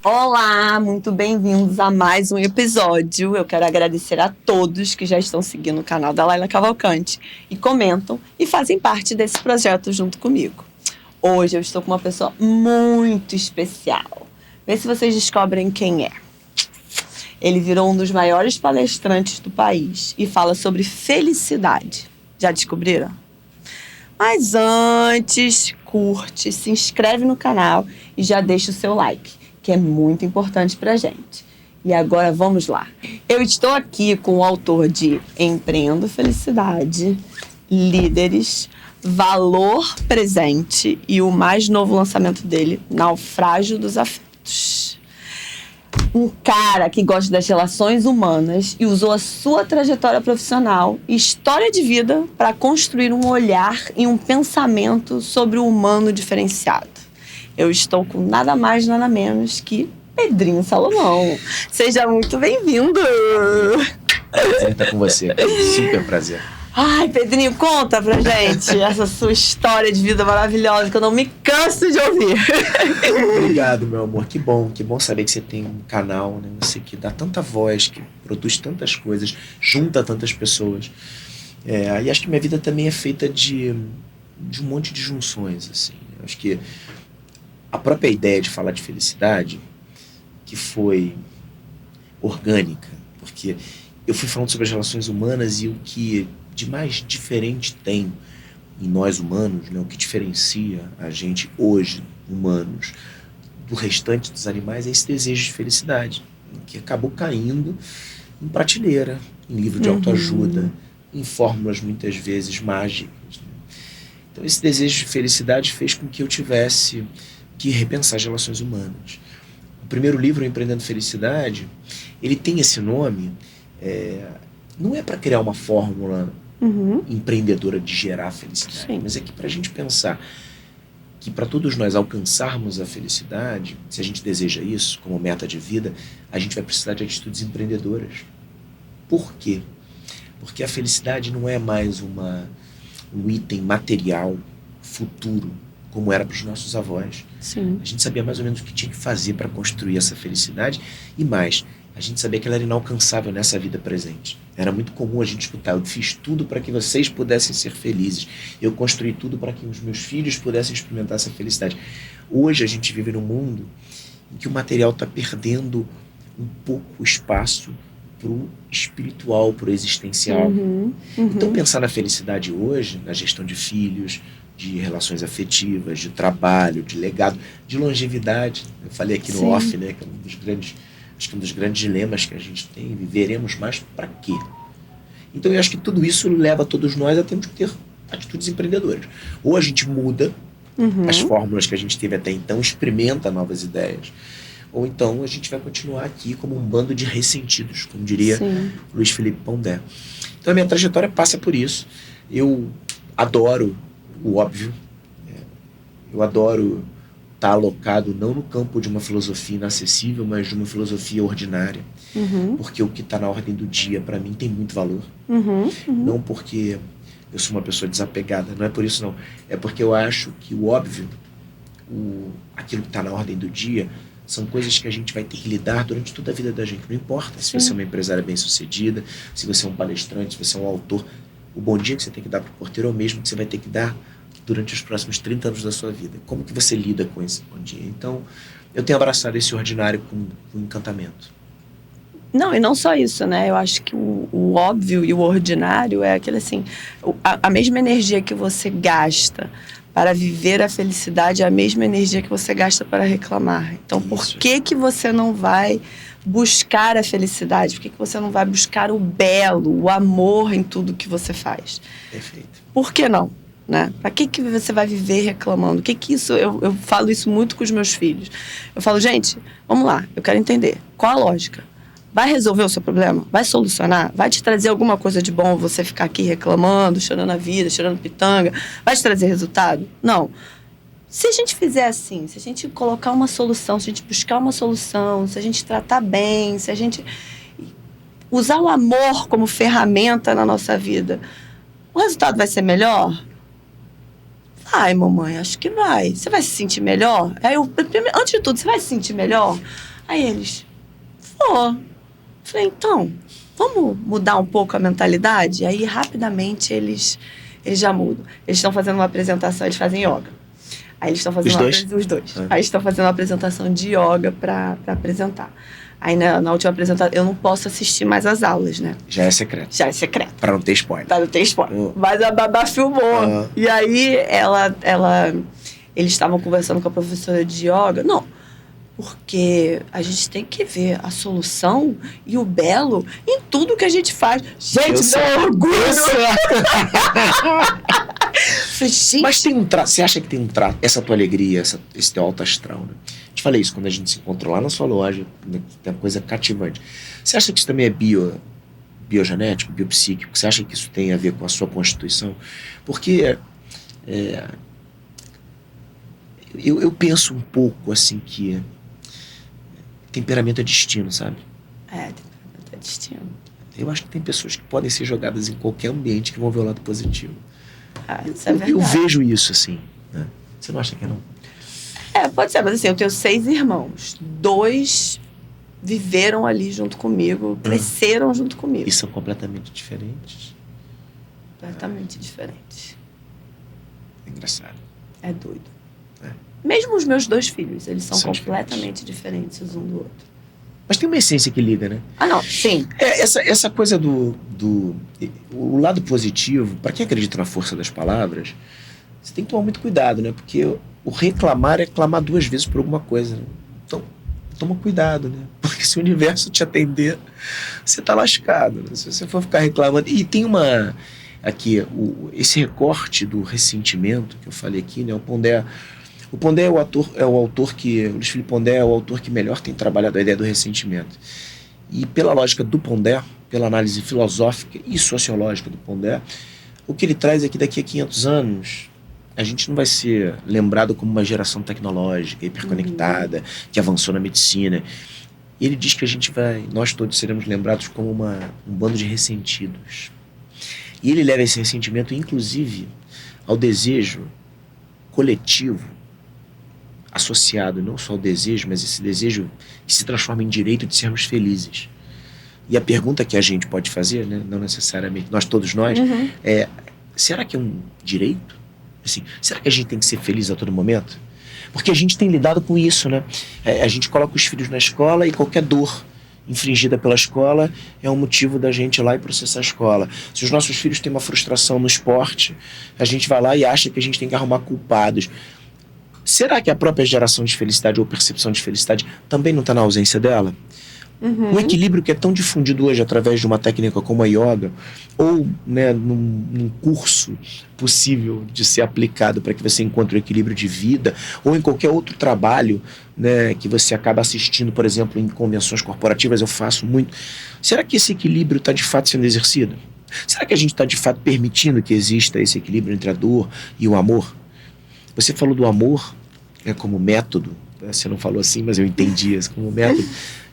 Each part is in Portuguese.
Olá, muito bem-vindos a mais um episódio. Eu quero agradecer a todos que já estão seguindo o canal da Laila Cavalcante e comentam e fazem parte desse projeto junto comigo. Hoje eu estou com uma pessoa muito especial. Vê se vocês descobrem quem é. Ele virou um dos maiores palestrantes do país e fala sobre felicidade. Já descobriram? Mas antes, curte, se inscreve no canal e já deixa o seu like, que é muito importante pra gente. E agora vamos lá. Eu estou aqui com o autor de Empreendo Felicidade, Líderes, Valor Presente e o mais novo lançamento dele, Naufrágio dos Afetos. Um cara que gosta das relações humanas e usou a sua trajetória profissional e história de vida para construir um olhar e um pensamento sobre o humano diferenciado. Eu estou com nada mais, nada menos que Pedrinho Salomão. Seja muito bem-vindo! Prazer estar com você. Super prazer. Ai, Pedrinho, conta pra gente essa sua história de vida maravilhosa que eu não me canso de ouvir. Obrigado, meu amor. Que bom saber que você tem um canal, né? Você que dá tanta voz, que produz tantas coisas, junta tantas pessoas. E acho que minha vida também é feita de um monte de junções, assim. Acho que a própria ideia de falar de felicidade, que foi orgânica, porque eu fui falando sobre as relações humanas e o que de mais diferente tem em nós humanos, né, o que diferencia a gente hoje, humanos, do restante dos animais é esse desejo de felicidade, que acabou caindo em prateleira, em livro de autoajuda, em fórmulas muitas vezes mágicas. Né? Então esse desejo de felicidade fez com que eu tivesse que repensar as relações humanas. O primeiro livro, Empreendendo Felicidade, ele tem esse nome, não é para criar uma fórmula empreendedora de gerar felicidade, sim, mas é que para a gente pensar que para todos nós alcançarmos a felicidade, se a gente deseja isso como meta de vida, a gente vai precisar de atitudes empreendedoras. Por quê? Porque a felicidade não é mais um item material futuro, como era para os nossos avós. Sim. A gente sabia mais ou menos o que tinha que fazer para construir essa felicidade e mais, a gente sabia que ela era inalcançável nessa vida presente. Era muito comum a gente escutar: eu fiz tudo para que vocês pudessem ser felizes. Eu construí tudo para que os meus filhos pudessem experimentar essa felicidade. Hoje a gente vive num mundo em que o material está perdendo um pouco o espaço pro espiritual, pro existencial. Então pensar na felicidade hoje, na gestão de filhos, de relações afetivas, de trabalho, de legado, de longevidade. Eu falei aqui no off, né, que é um dos grandes dilemas que a gente tem. Viveremos mais para quê? Então eu acho que tudo isso leva todos nós a termos que ter atitudes empreendedoras. Ou a gente muda as fórmulas que a gente teve até então, experimenta novas ideias, ou então a gente vai continuar aqui como um bando de ressentidos, como diria Luiz Felipe Pondé. Então a minha trajetória passa por isso. Eu adoro o óbvio, eu adoro estar alocado não no campo de uma filosofia inacessível, mas de uma filosofia ordinária, porque o que está na ordem do dia para mim tem muito valor, não porque eu sou uma pessoa desapegada, não é por isso não, é porque eu acho que o óbvio, aquilo que está na ordem do dia, são coisas que a gente vai ter que lidar durante toda a vida da gente. Não importa se você é uma empresária bem-sucedida, se você é um palestrante, se você é um autor. O bom dia que você tem que dar para o porteiro é o mesmo que você vai ter que dar durante os próximos 30 anos da sua vida. Como que você lida com esse bom dia? Então, eu tenho abraçado esse ordinário com encantamento. Não, e não só isso, né? Eu acho que o óbvio e o ordinário é aquele assim, a mesma energia que você gasta para viver a felicidade é a mesma energia que você gasta para reclamar. Então, isso. Por que você não vai buscar a felicidade? Por que você não vai buscar o belo, o amor em tudo que você faz? Perfeito. Por que não? Né? Para que você vai viver reclamando? Isso? Eu falo isso muito com os meus filhos. Eu falo, gente, vamos lá, eu quero entender. Qual a lógica? Vai resolver o seu problema? Vai solucionar? Vai te trazer alguma coisa de bom você ficar aqui reclamando, chorando a vida, chorando pitanga? Vai te trazer resultado? Não. Se a gente fizer assim, se a gente colocar uma solução, se a gente buscar uma solução, se a gente tratar bem, se a gente usar o amor como ferramenta na nossa vida, o resultado vai ser melhor? Vai, mamãe, acho que vai. Você vai se sentir melhor? Antes de tudo, você vai se sentir melhor? Aí eles, vou. Falei, então, vamos mudar um pouco a mentalidade? Aí, rapidamente, eles já mudam. Eles estão fazendo uma apresentação, eles fazem yoga. Aí eles estão fazendo Os dois? Aí eles estão fazendo uma apresentação de yoga para apresentar. Aí na última apresentação, eu não posso assistir mais as aulas, né? Já é secreto. Já é secreto. Pra não ter spoiler. Pra não ter spoiler. Mas a babá filmou. E aí eles estavam conversando com a professora de yoga. Não, porque a gente tem que ver a solução e o belo em tudo que a gente faz. Gente, meu orgulho! Gente. Mas tem um trato. Você acha que tem um trato? Essa tua alegria, esse teu alto astral, né? Te falei isso quando a gente se encontrou lá na sua loja. Né? Tem uma coisa cativante. Você acha que isso também é biogenético, biopsíquico? Você acha que isso tem a ver com a sua constituição? Porque eu penso um pouco assim que temperamento é destino, sabe? Temperamento é destino. Eu acho que tem pessoas que podem ser jogadas em qualquer ambiente que vão ver o lado positivo. Isso é verdade. Eu vejo isso, assim. Né? Você não acha que é, não? Pode ser, mas assim, eu tenho 6 irmãos. 2 viveram ali junto comigo, cresceram junto comigo. E são completamente diferentes? Completamente diferentes. É engraçado. É doido. Mesmo os meus 2 filhos, eles são completamente diferentes um do outro. Mas tem uma essência que liga, né? Não, sim. Essa coisa o lado positivo, para quem acredita na força das palavras, você tem que tomar muito cuidado, né? Porque o reclamar é clamar 2 vezes por alguma coisa. Né? Então, toma cuidado, né? Porque se o universo te atender, você tá lascado, né? Se você for ficar reclamando... E tem esse recorte do ressentimento que eu falei aqui, né? O Pondé é o autor que... O Luiz Felipe Pondé é o autor que melhor tem trabalhado a ideia do ressentimento. E pela lógica do Pondé, pela análise filosófica e sociológica do Pondé, o que ele traz é que daqui a 500 anos a gente não vai ser lembrado como uma geração tecnológica, hiperconectada, que avançou na medicina. E ele diz que nós todos seremos lembrados como um bando de ressentidos. E ele leva esse ressentimento, inclusive, ao desejo coletivo, associado não só ao desejo, mas esse desejo que se transforma em direito de sermos felizes. E a pergunta que a gente pode fazer, né, não necessariamente todos nós, é: será que é um direito? Assim, será que a gente tem que ser feliz a todo momento? Porque a gente tem lidado com isso, né? A gente coloca os filhos na escola e qualquer dor infringida pela escola é um motivo da gente ir lá e processar a escola. Se os nossos filhos têm uma frustração no esporte, a gente vai lá e acha que a gente tem que arrumar culpados. Será que a própria geração de felicidade ou percepção de felicidade também não está na ausência dela? Um equilíbrio que é tão difundido hoje através de uma técnica como a yoga, ou né, num curso possível de ser aplicado para que você encontre o equilíbrio de vida, ou em qualquer outro trabalho, né, que você acaba assistindo, por exemplo, em convenções corporativas, eu faço muito. Será que esse equilíbrio está de fato sendo exercido? Será que a gente está de fato permitindo que exista esse equilíbrio entre a dor e o amor? Você falou do amor como método. Você não falou assim, mas eu entendi isso como método.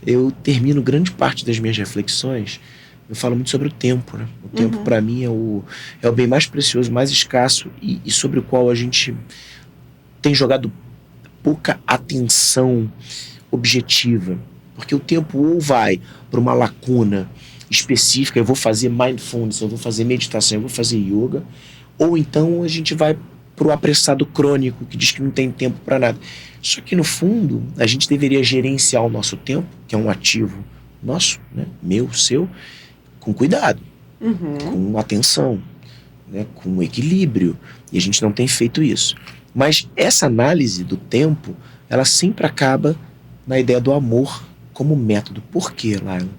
Eu termino grande parte das minhas reflexões, eu falo muito sobre o tempo, né? O tempo, para mim, é o bem mais precioso, mais escasso e sobre o qual a gente tem jogado pouca atenção objetiva. Porque o tempo ou vai para uma lacuna específica, eu vou fazer mindfulness, eu vou fazer meditação, eu vou fazer yoga, ou então a gente vai para o apressado crônico, que diz que não tem tempo para nada. Só que, no fundo, a gente deveria gerenciar o nosso tempo, que é um ativo nosso, né? Meu, seu, com cuidado, com atenção, né? Com equilíbrio. E a gente não tem feito isso. Mas essa análise do tempo, ela sempre acaba na ideia do amor como método. Por quê, Laila?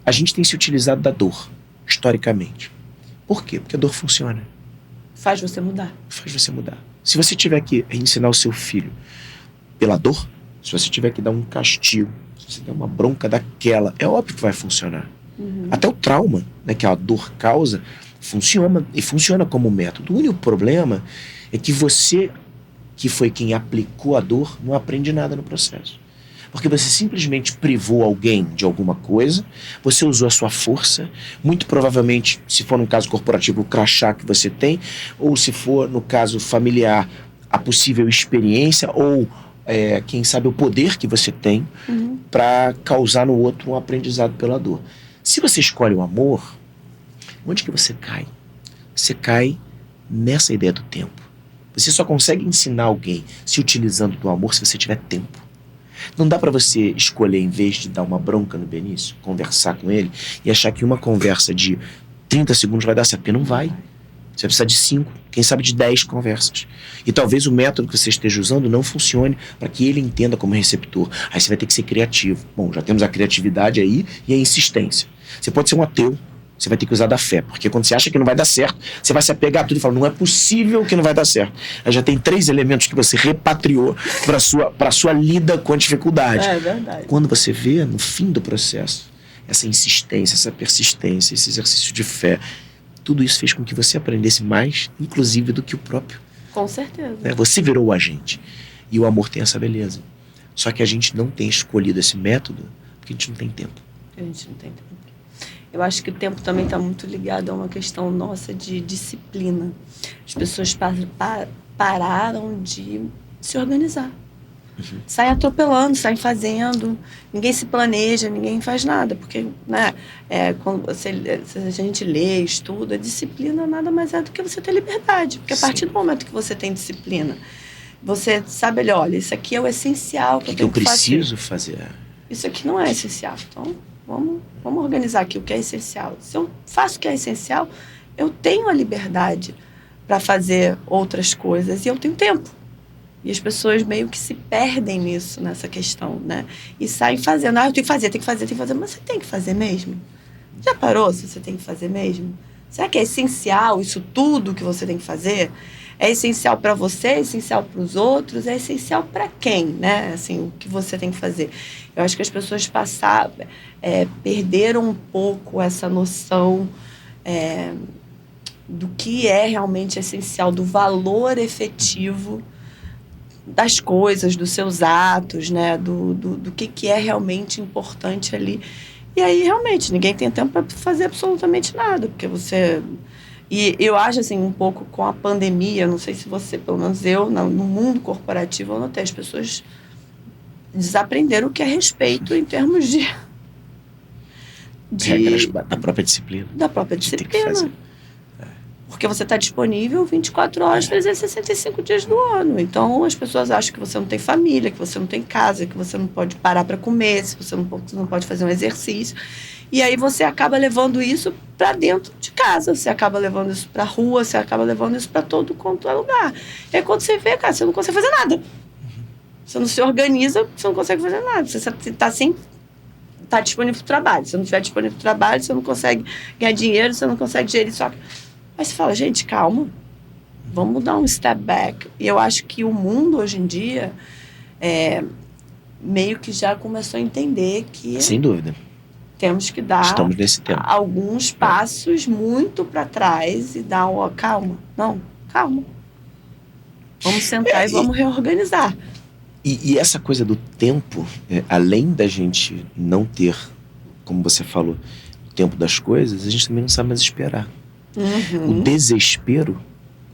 A gente tem se utilizado da dor, historicamente. Por quê? Porque a dor funciona. Faz você mudar. Faz você mudar. Se você tiver que ensinar o seu filho pela dor, se você tiver que dar um castigo, se você der uma bronca daquela, é óbvio que vai funcionar. Até o trauma, né, que a dor causa, funciona, e funciona como método. O único problema é que você, que foi quem aplicou a dor, não aprende nada no processo. Porque você simplesmente privou alguém de alguma coisa, você usou a sua força, muito provavelmente, se for no caso corporativo, o crachá que você tem, ou se for no caso familiar, a possível experiência ou quem sabe, o poder que você tem para causar no outro um aprendizado pela dor. Se você escolhe o amor, onde que você cai? Você cai nessa ideia do tempo. Você só consegue ensinar alguém se utilizando do amor se você tiver tempo. Não dá para você escolher, em vez de dar uma bronca no Benício, conversar com ele e achar que uma conversa de 30 segundos vai dar certo, porque não vai. Você vai precisar de 5, quem sabe de 10 conversas. E talvez o método que você esteja usando não funcione para que ele entenda como receptor. Aí você vai ter que ser criativo. Bom, já temos a criatividade aí e a insistência. Você pode ser um ateu, você vai ter que usar da fé, porque quando você acha que não vai dar certo, você vai se apegar a tudo e falar, não é possível que não vai dar certo. Aí já tem 3 elementos que você repatriou para sua lida com a dificuldade. É verdade. Quando você vê, no fim do processo, essa insistência, essa persistência, esse exercício de fé, tudo isso fez com que você aprendesse mais, inclusive, do que o próprio. Com certeza. Você virou o agente. E o amor tem essa beleza. Só que a gente não tem escolhido esse método porque a gente não tem tempo. A gente não tem tempo. Eu acho que o tempo também está muito ligado a uma questão nossa de disciplina. As pessoas pararam de se organizar. Saem atropelando, saem fazendo, ninguém se planeja, ninguém faz nada, porque, né, quando se a gente lê, estuda, disciplina nada mais é do que você ter liberdade, porque a partir do momento que você tem disciplina, você sabe ali, olha, isso aqui é o essencial que eu tenho que fazer. preciso fazer? Isso aqui não é essencial, então vamos organizar aqui o que é essencial. Se eu faço o que é essencial, eu tenho a liberdade para fazer outras coisas e eu tenho tempo. E as pessoas meio que se perdem nisso, nessa questão, né? E saem fazendo. Eu tenho que fazer. Mas você tem que fazer mesmo? Já parou se você tem que fazer mesmo? Será que é essencial isso tudo que você tem que fazer? É essencial para você? É essencial para os outros? É essencial para quem, né? Assim, o que você tem que fazer. Eu acho que as pessoas perderam um pouco essa noção do que é realmente essencial, do valor efetivo das coisas, dos seus atos, né? Do que é realmente importante ali. E aí, realmente, ninguém tem tempo para fazer absolutamente nada, porque você... E eu acho, assim, um pouco com a pandemia, não sei se você, pelo menos eu, no mundo corporativo, eu notei, as pessoas desaprenderam o que é respeito em termos de regras da própria disciplina. Da própria disciplina. Porque você está disponível 24 horas, 365 dias do ano. Então, as pessoas acham que você não tem família, que você não tem casa, que você não pode parar para comer, que você não pode fazer um exercício. E aí você acaba levando isso para dentro de casa, você acaba levando isso para a rua, você acaba levando isso para todo quanto é lugar. E aí, quando você vê, cara, você não consegue fazer nada. Você não se organiza, você não consegue fazer nada. Você está disponível para o trabalho. Se não estiver disponível para o trabalho, você não consegue ganhar dinheiro, você não consegue gerir só... Mas você fala, gente, calma, vamos dar um step back. E eu acho que o mundo, hoje em dia, meio que já começou a entender que... Sem dúvida. Temos que dar Estamos nesse tempo. Alguns passos muito para trás e dar calma. Não, calma. Vamos sentar e vamos reorganizar. E essa coisa do tempo, além da gente não ter, como você falou, o tempo das coisas, a gente também não sabe mais esperar. O desespero,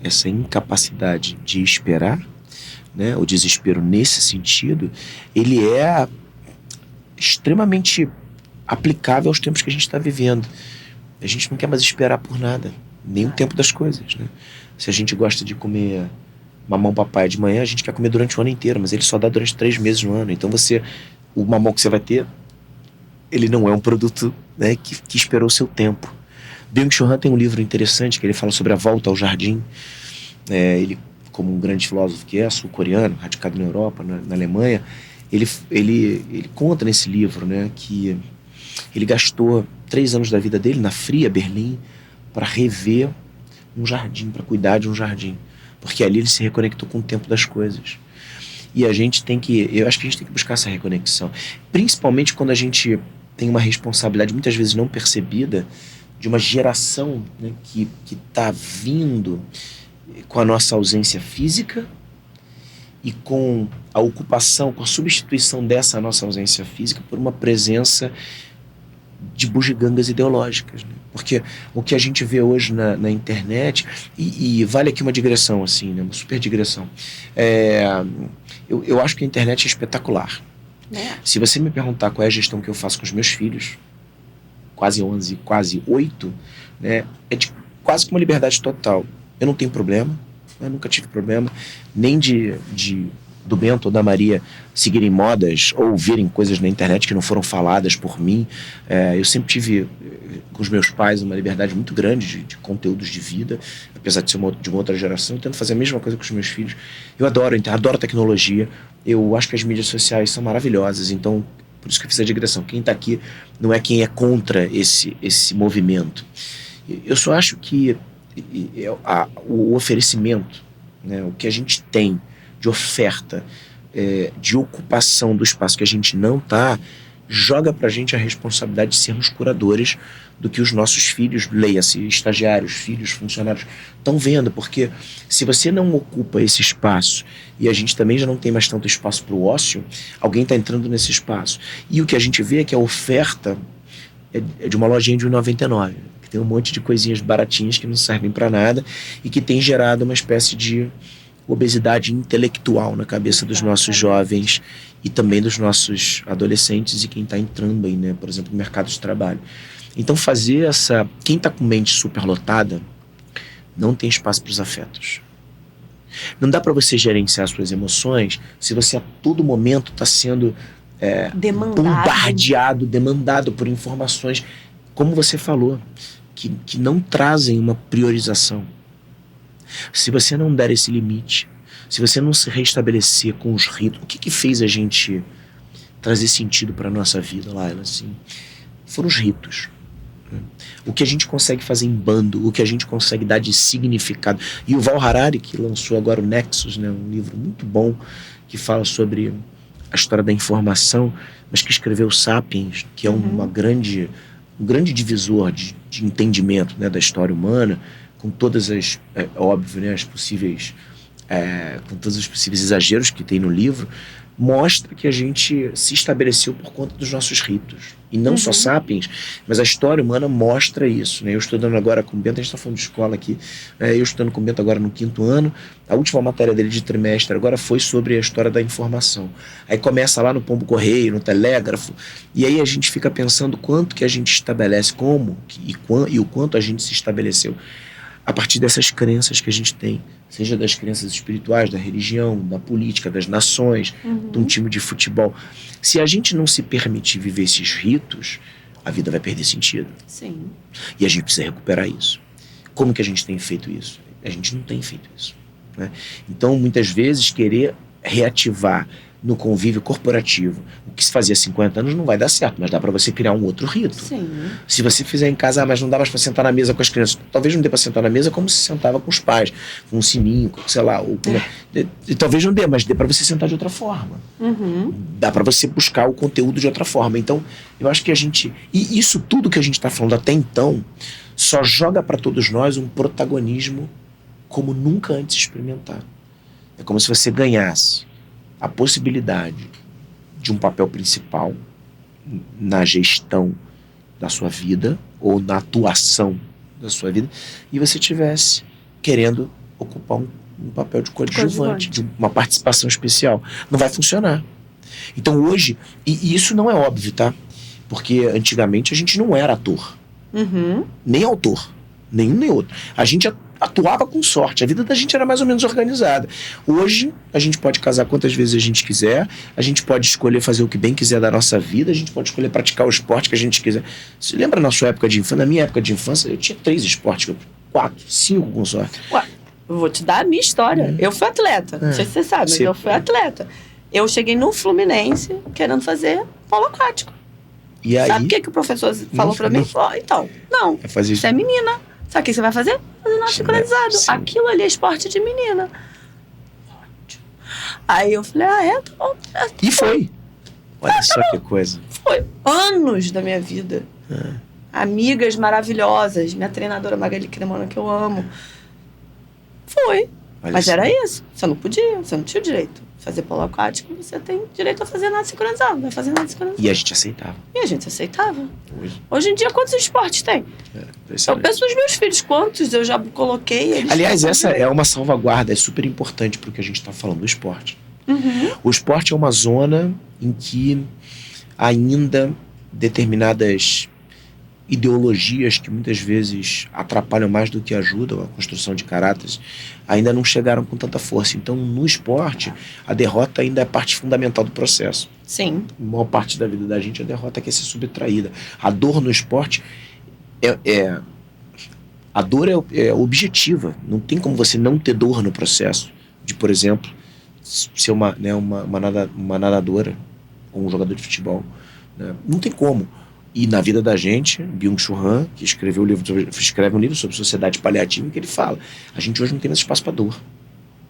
essa incapacidade de esperar, né, o desespero nesse sentido, ele é extremamente aplicável aos tempos que a gente está vivendo. A gente não quer mais esperar por nada, nem o tempo das coisas, né? Se a gente gosta de comer mamão papai de manhã, a gente quer comer durante o ano inteiro, mas ele só dá durante 3 meses no ano. Então o mamão que você vai ter, ele não é um produto, né, que esperou o seu tempo. Byung-Chul Han tem um livro interessante que ele fala sobre a volta ao jardim. Ele, como um grande filósofo que é, sul-coreano, radicado na Europa, na Alemanha, ele conta nesse livro, né, que ele gastou 3 anos da vida dele na fria Berlim para rever um jardim, para cuidar de um jardim, porque ali ele se reconectou com o tempo das coisas. E a gente eu acho que a gente tem que buscar essa reconexão, principalmente quando a gente tem uma responsabilidade muitas vezes não percebida de uma geração, né, que está vindo com a nossa ausência física e com a ocupação, com a substituição dessa nossa ausência física por uma presença de bugigangas ideológicas, né? Porque o que a gente vê hoje na internet, e vale aqui uma digressão, assim, né? Uma super digressão. Eu acho que a internet é espetacular. Se você me perguntar qual é a gestão que eu faço com os meus filhos, quase 11, quase 8, né? É de quase que uma liberdade total. Eu não tenho problema, eu nunca tive problema, nem do Bento ou da Maria seguirem modas ou virem coisas na internet que não foram faladas por mim. Eu sempre tive, com os meus pais, uma liberdade muito grande de conteúdos de vida, apesar de ser de uma outra geração. Eu tento fazer a mesma coisa com os meus filhos. Eu adoro tecnologia. Eu acho que as mídias sociais são maravilhosas. Então, por isso que eu fiz a digressão. Quem está aqui não é quem é contra esse movimento. Eu só acho que o oferecimento, né, o que a gente tem de oferta, de ocupação do espaço que a gente não está, joga pra gente a responsabilidade de sermos curadores do que os nossos filhos, leia-se, estagiários, filhos, funcionários, estão vendo. Porque se você não ocupa esse espaço, e a gente também já não tem mais tanto espaço para o ócio, alguém está entrando nesse espaço. E o que a gente vê é que a oferta é de uma lojinha de R$1,99, que tem um monte de coisinhas baratinhas que não servem para nada e que tem gerado uma espécie de obesidade intelectual na cabeça dos nossos jovens e também dos nossos adolescentes e quem está entrando aí, né, por exemplo, no mercado de trabalho. Então quem está com mente superlotada não tem espaço para os afetos. Não dá para você gerenciar suas emoções se você a todo momento está sendo bombardeado, demandado por informações, como você falou, que não trazem uma priorização. Se você não der esse limite, se você não se restabelecer com os ritos, o que fez a gente trazer sentido para a nossa vida, Laila? Assim, foram os ritos. O que a gente consegue fazer em bando, o que a gente consegue dar de significado. E o Val Harari, que lançou agora o Nexus, né, um livro muito bom que fala sobre a história da informação, mas que escreveu Sapiens, que é um grande divisor de entendimento, né, da história humana, com todas as, óbvio, né, com todos os possíveis exageros que tem no livro, mostra que a gente se estabeleceu por conta dos nossos ritos. E não só Sapiens, mas a história humana mostra isso, né? Eu estudando agora com o Bento, a gente está falando de escola aqui, eu estudando com o Bento agora no 5º ano, a última matéria dele de trimestre agora foi sobre a história da informação. Aí começa lá no Pombo Correio, no Telégrafo, e aí a gente fica pensando quanto que a gente estabelece, e o quanto a gente se estabeleceu a partir dessas crenças que a gente tem, seja das crenças espirituais, da religião, da política, das nações, de um time de futebol. Se a gente não se permitir viver esses ritos, a vida vai perder sentido. Sim. E a gente precisa recuperar isso. Como que a gente tem feito isso? A gente não tem feito isso, né? Então, muitas vezes, querer reativar no convívio corporativo o que se fazia há 50 anos não vai dar certo, mas dá para você criar um outro rito. Sim. Se você fizer em casa, mas não dá mais para sentar na mesa com as crianças, talvez não dê para sentar na mesa como se sentava com os pais, com um sininho, sei lá, e talvez não dê, mas dê para você sentar de outra forma. Dá para você buscar o conteúdo de outra forma. Então, eu acho que e isso tudo que a gente está falando até então só joga para todos nós um protagonismo como nunca antes experimentado. É como se você ganhasse a possibilidade de um papel principal na gestão da sua vida ou na atuação da sua vida e você estivesse querendo ocupar um papel de coadjuvante, de uma participação especial. Não vai funcionar. Então hoje, e isso não é óbvio, tá? Porque antigamente a gente não era ator, nem autor, nenhum nem outro. A gente atuava com sorte, a vida da gente era mais ou menos organizada. Hoje, a gente pode casar quantas vezes a gente quiser, a gente pode escolher fazer o que bem quiser da nossa vida, a gente pode escolher praticar o esporte que a gente quiser. Você lembra na sua época de infância? Na minha época de infância, eu tinha 3 esportes, 4, 5 com sorte. Ué, eu vou te dar a minha história. Eu fui atleta, não sei se você sabe, mas eu fui atleta. Eu cheguei no Fluminense querendo fazer polo aquático. E aí? Sabe o que o professor falou pra mim? Falou, então, não, você é menina. Sabe o que você vai fazer? Fazer nado sincronizado. Aquilo ali é esporte de menina. Aí eu falei, tá bom. E foi. Olha só que coisa. Foi anos da minha vida. Amigas maravilhosas. Minha treinadora Magali Cremona, que eu amo. Foi. Mas era isso. Você não podia, você não tinha o direito. fazer polo aquático, você tem direito a fazer nada sincronizado, não vai fazer nada sincronizado. E a gente aceitava. E a gente aceitava. Hoje em dia, quantos esportes tem? Eu penso nos meus filhos, quantos eu já coloquei. Aliás, essa é uma salvaguarda, é super importante para o que a gente está falando do esporte. O esporte é uma zona em que ainda determinadas ideologias que muitas vezes atrapalham mais do que ajudam a construção de caráteres ainda não chegaram com tanta força. Então, no esporte, a derrota ainda é parte fundamental do processo. Sim. A maior parte da vida da gente, a derrota quer ser subtraída. A dor no esporte a dor é objetiva. Não tem como você não ter dor no processo de, por exemplo, ser uma nadadora ou um jogador de futebol. Né? Não tem como. E na vida da gente, Byung-Chul Han, que escreve um livro sobre sociedade paliativa, que ele fala, a gente hoje não tem mais espaço para dor.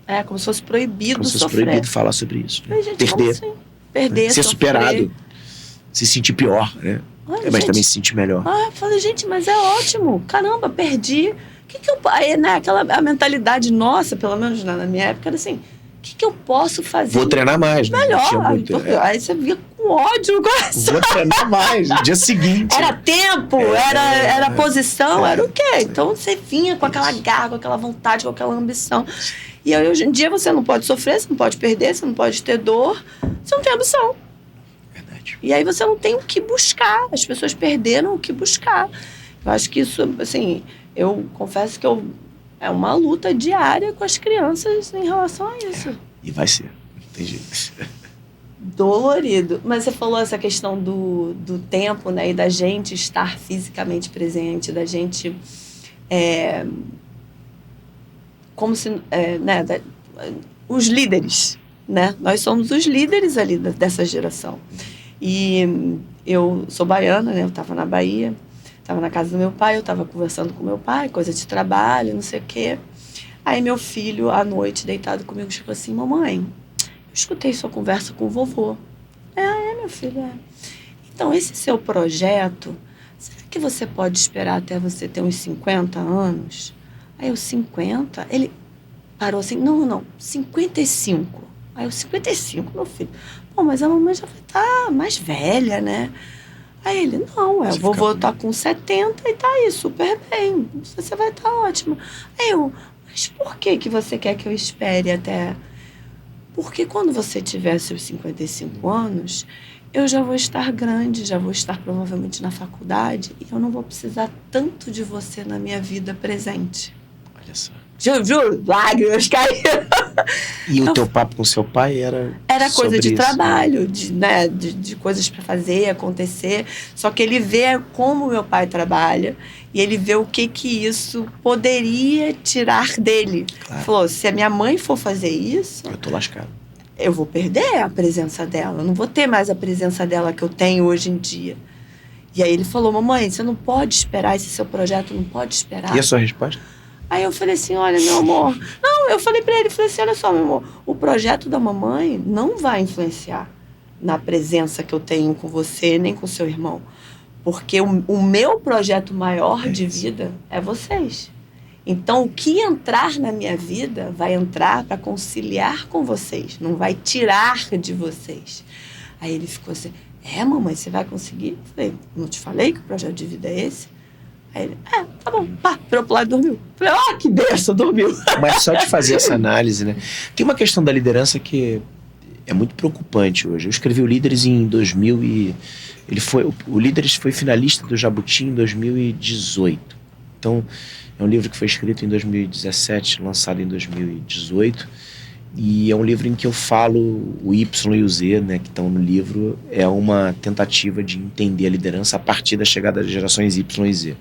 É, como se fosse proibido como se fosse sofrer. proibido falar sobre isso. Né? Mas, gente, perder. Como assim? Perder, ser sofrer. superado. Se sentir pior, né? Ai, mas gente, também se sentir melhor. Eu falei, gente, mas é ótimo. Caramba, perdi. O que eu... Aí, né, a mentalidade nossa, pelo menos na minha época, era assim, o que eu posso fazer? Vou treinar mais. Melhor. Né? Aí você via com ódio no coração. Vou treinar mais. No dia seguinte. Era tempo, era posição, era o quê? Então você vinha com aquela garra, com aquela vontade, com aquela ambição. E aí, hoje em dia você não pode sofrer, você não pode perder, você não pode ter dor, você não tem ambição. Verdade. E aí você não tem o que buscar. As pessoas perderam o que buscar. Eu acho que isso, assim, eu confesso que é uma luta diária com as crianças em relação a isso. E vai ser, não tem jeito. Dolorido. Mas você falou essa questão do tempo, né? E da gente estar fisicamente presente, da gente... como se... né? Os líderes, né? Nós somos os líderes ali dessa geração. E eu sou baiana, né? Eu estava na Bahia, estava na casa do meu pai, eu estava conversando com meu pai, coisa de trabalho, não sei o quê. Aí meu filho, à noite, deitado comigo, chegou assim, mamãe, eu escutei sua conversa com o vovô. Meu filho, Então, esse seu projeto, será que você pode esperar até você ter uns 50 anos? Aí eu, 50? Ele parou assim, não, 55. Aí eu, 55, meu filho. Pô, mas a mamãe já vai estar mais velha, né? Aí ele, não, o vovô tá com 70 e tá aí super bem. Você vai estar ótima. Aí eu, mas por que você quer que eu espere até... Porque quando você tiver seus 55 anos, eu já vou estar grande, já vou estar provavelmente na faculdade e eu não vou precisar tanto de você na minha vida presente. Olha só. Juro, lágrimas caíram. E o teu papo com seu pai era coisa de isso, trabalho, né? de coisas para fazer, acontecer. Só que ele vê como meu pai trabalha e ele vê o que isso poderia tirar dele. Claro. Falou, se a minha mãe for fazer isso... Eu tô lascado. Eu vou perder a presença dela. Eu não vou ter mais a presença dela que eu tenho hoje em dia. E aí ele falou, mamãe, você não pode esperar, esse seu projeto não pode esperar. E a sua resposta? Aí eu falei assim, olha, meu amor... Não, eu falei pra ele, falei assim, olha só, meu amor, o projeto da mamãe não vai influenciar na presença que eu tenho com você, nem com seu irmão. Porque o meu projeto maior de vida é vocês. Então, o que entrar na minha vida vai entrar para conciliar com vocês, não vai tirar de vocês. Aí ele ficou assim, mamãe, você vai conseguir? Eu falei, não te falei que o projeto de vida é esse? Aí ele, tá bom, virou pro lado e dormiu. Falei, que benção, dormiu. Mas só de fazer essa análise, né? Tem uma questão da liderança que é muito preocupante hoje. Eu escrevi o Líderes em 2000 e... O Líderes foi finalista do Jabuti em 2018. Então, é um livro que foi escrito em 2017, lançado em 2018. E é um livro em que eu falo o Y e o Z, né, que estão no livro. É uma tentativa de entender a liderança a partir da chegada das gerações Y e Z.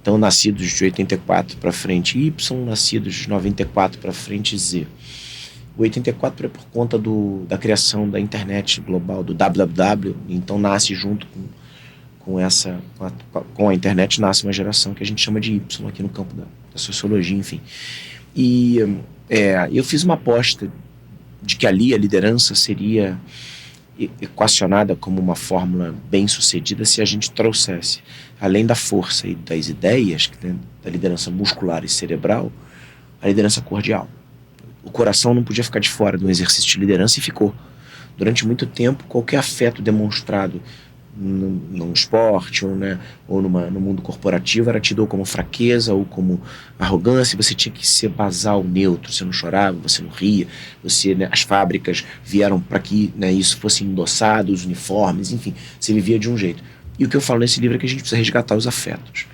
Então, nascidos de 84 para frente Y, nascidos de 94 para frente Z. O 84 é por conta da criação da internet global, do www. Então, nasce junto com a internet, nasce uma geração que a gente chama de Y aqui no campo da sociologia, enfim. E eu fiz uma aposta de que ali a liderança seria equacionada como uma fórmula bem sucedida se a gente trouxesse, além da força e das ideias, da liderança muscular e cerebral, a liderança cordial. o coração não podia ficar de fora de um exercício de liderança e ficou. Durante muito tempo, qualquer afeto demonstrado num esporte ou no mundo corporativo era tido como fraqueza ou como arrogância. Você tinha que ser basal, neutro. Você não chorava, você não ria. As fábricas vieram para que isso fosse endossado, os uniformes, enfim, você vivia de um jeito. E o que eu falo nesse livro é que a gente precisa resgatar os afetos.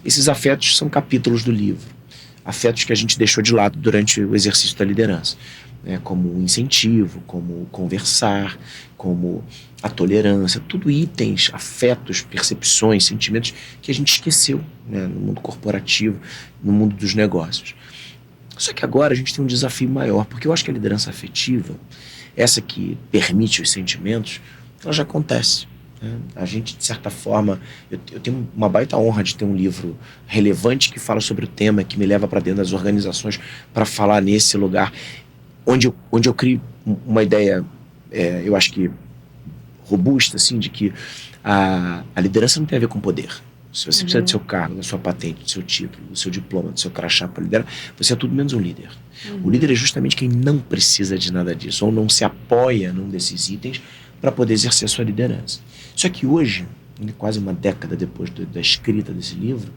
Esses afetos são capítulos do livro. Afetos que a gente deixou de lado durante o exercício da liderança. Como incentivo, como conversar, como a tolerância, tudo itens, afetos, percepções, sentimentos que a gente esqueceu no mundo corporativo, no mundo dos negócios. Só que agora a gente tem um desafio maior, porque eu acho que a liderança afetiva, essa que permite os sentimentos, ela já acontece. A gente, de certa forma, eu tenho uma baita honra de ter um livro relevante que fala sobre o tema, que me leva para dentro das organizações para falar nesse lugar, onde eu crio uma ideia, eu acho que robusta, assim, de que a liderança não tem a ver com poder. Se você precisa do seu cargo, da sua patente, do seu título, do seu diploma, do seu crachá para liderar, você é tudo menos um líder. O líder é justamente quem não precisa de nada disso, ou não se apoia num desses itens para poder exercer a sua liderança. Só que hoje, quase uma década depois da escrita desse livro,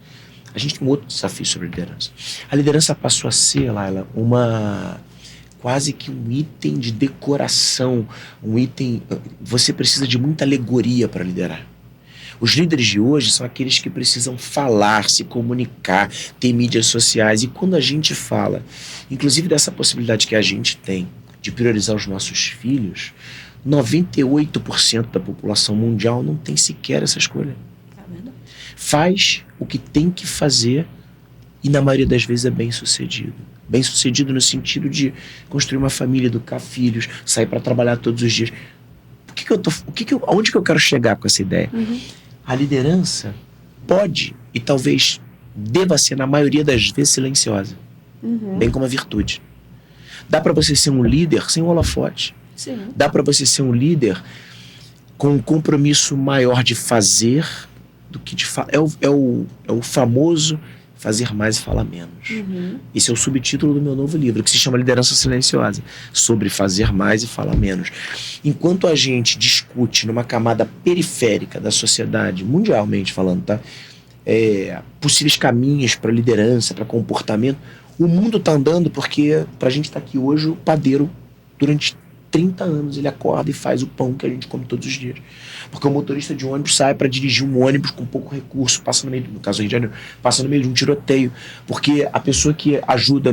a gente tem um outro desafio sobre a liderança. A liderança passou a ser, Laila, quase que um item de decoração, um item. Você precisa de muita alegoria para liderar. Os líderes de hoje são aqueles que precisam falar, se comunicar, ter mídias sociais. E quando a gente fala, inclusive dessa possibilidade que a gente tem de priorizar os nossos filhos, 98% da população mundial não tem sequer essa escolha. Faz o que tem que fazer e na maioria das vezes é bem sucedido. Bem sucedido no sentido de construir uma família, educar filhos, sair para trabalhar todos os dias. Aonde que eu quero chegar com essa ideia? A liderança pode e talvez deva ser, na maioria das vezes, silenciosa. Bem como a virtude. Dá para você ser um líder sem um holofote. Sim. Dá para você ser um líder com um compromisso maior de fazer do que de falar. É o famoso fazer mais e falar menos. Esse é o subtítulo do meu novo livro, que se chama Liderança Silenciosa, sobre fazer mais e falar menos. Enquanto a gente discute numa camada periférica da sociedade, mundialmente falando, tá? Possíveis caminhos para liderança, para comportamento, o mundo está andando porque, para a gente estar aqui hoje, o padeiro, durante 30 anos, ele acorda e faz o pão que a gente come todos os dias. Porque o motorista de ônibus sai para dirigir um ônibus com pouco recurso, passa no meio, no caso do Rio de Janeiro, passa no meio de um tiroteio. Porque a pessoa que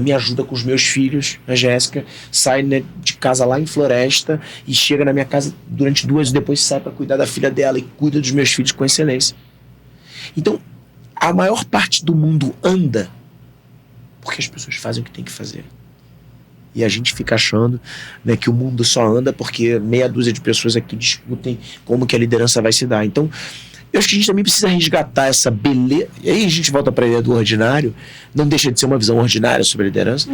me ajuda com os meus filhos, a Jéssica, sai de casa lá em Floresta e chega na minha casa durante 2 horas, depois sai para cuidar da filha dela e cuida dos meus filhos com excelência. Então, a maior parte do mundo anda porque as pessoas fazem o que tem que fazer. E a gente fica achando que o mundo só anda porque meia dúzia de pessoas aqui discutem como que a liderança vai se dar. Então, eu acho que a gente também precisa resgatar essa beleza. E aí a gente volta para a ideia do ordinário, não deixa de ser uma visão ordinária sobre a liderança.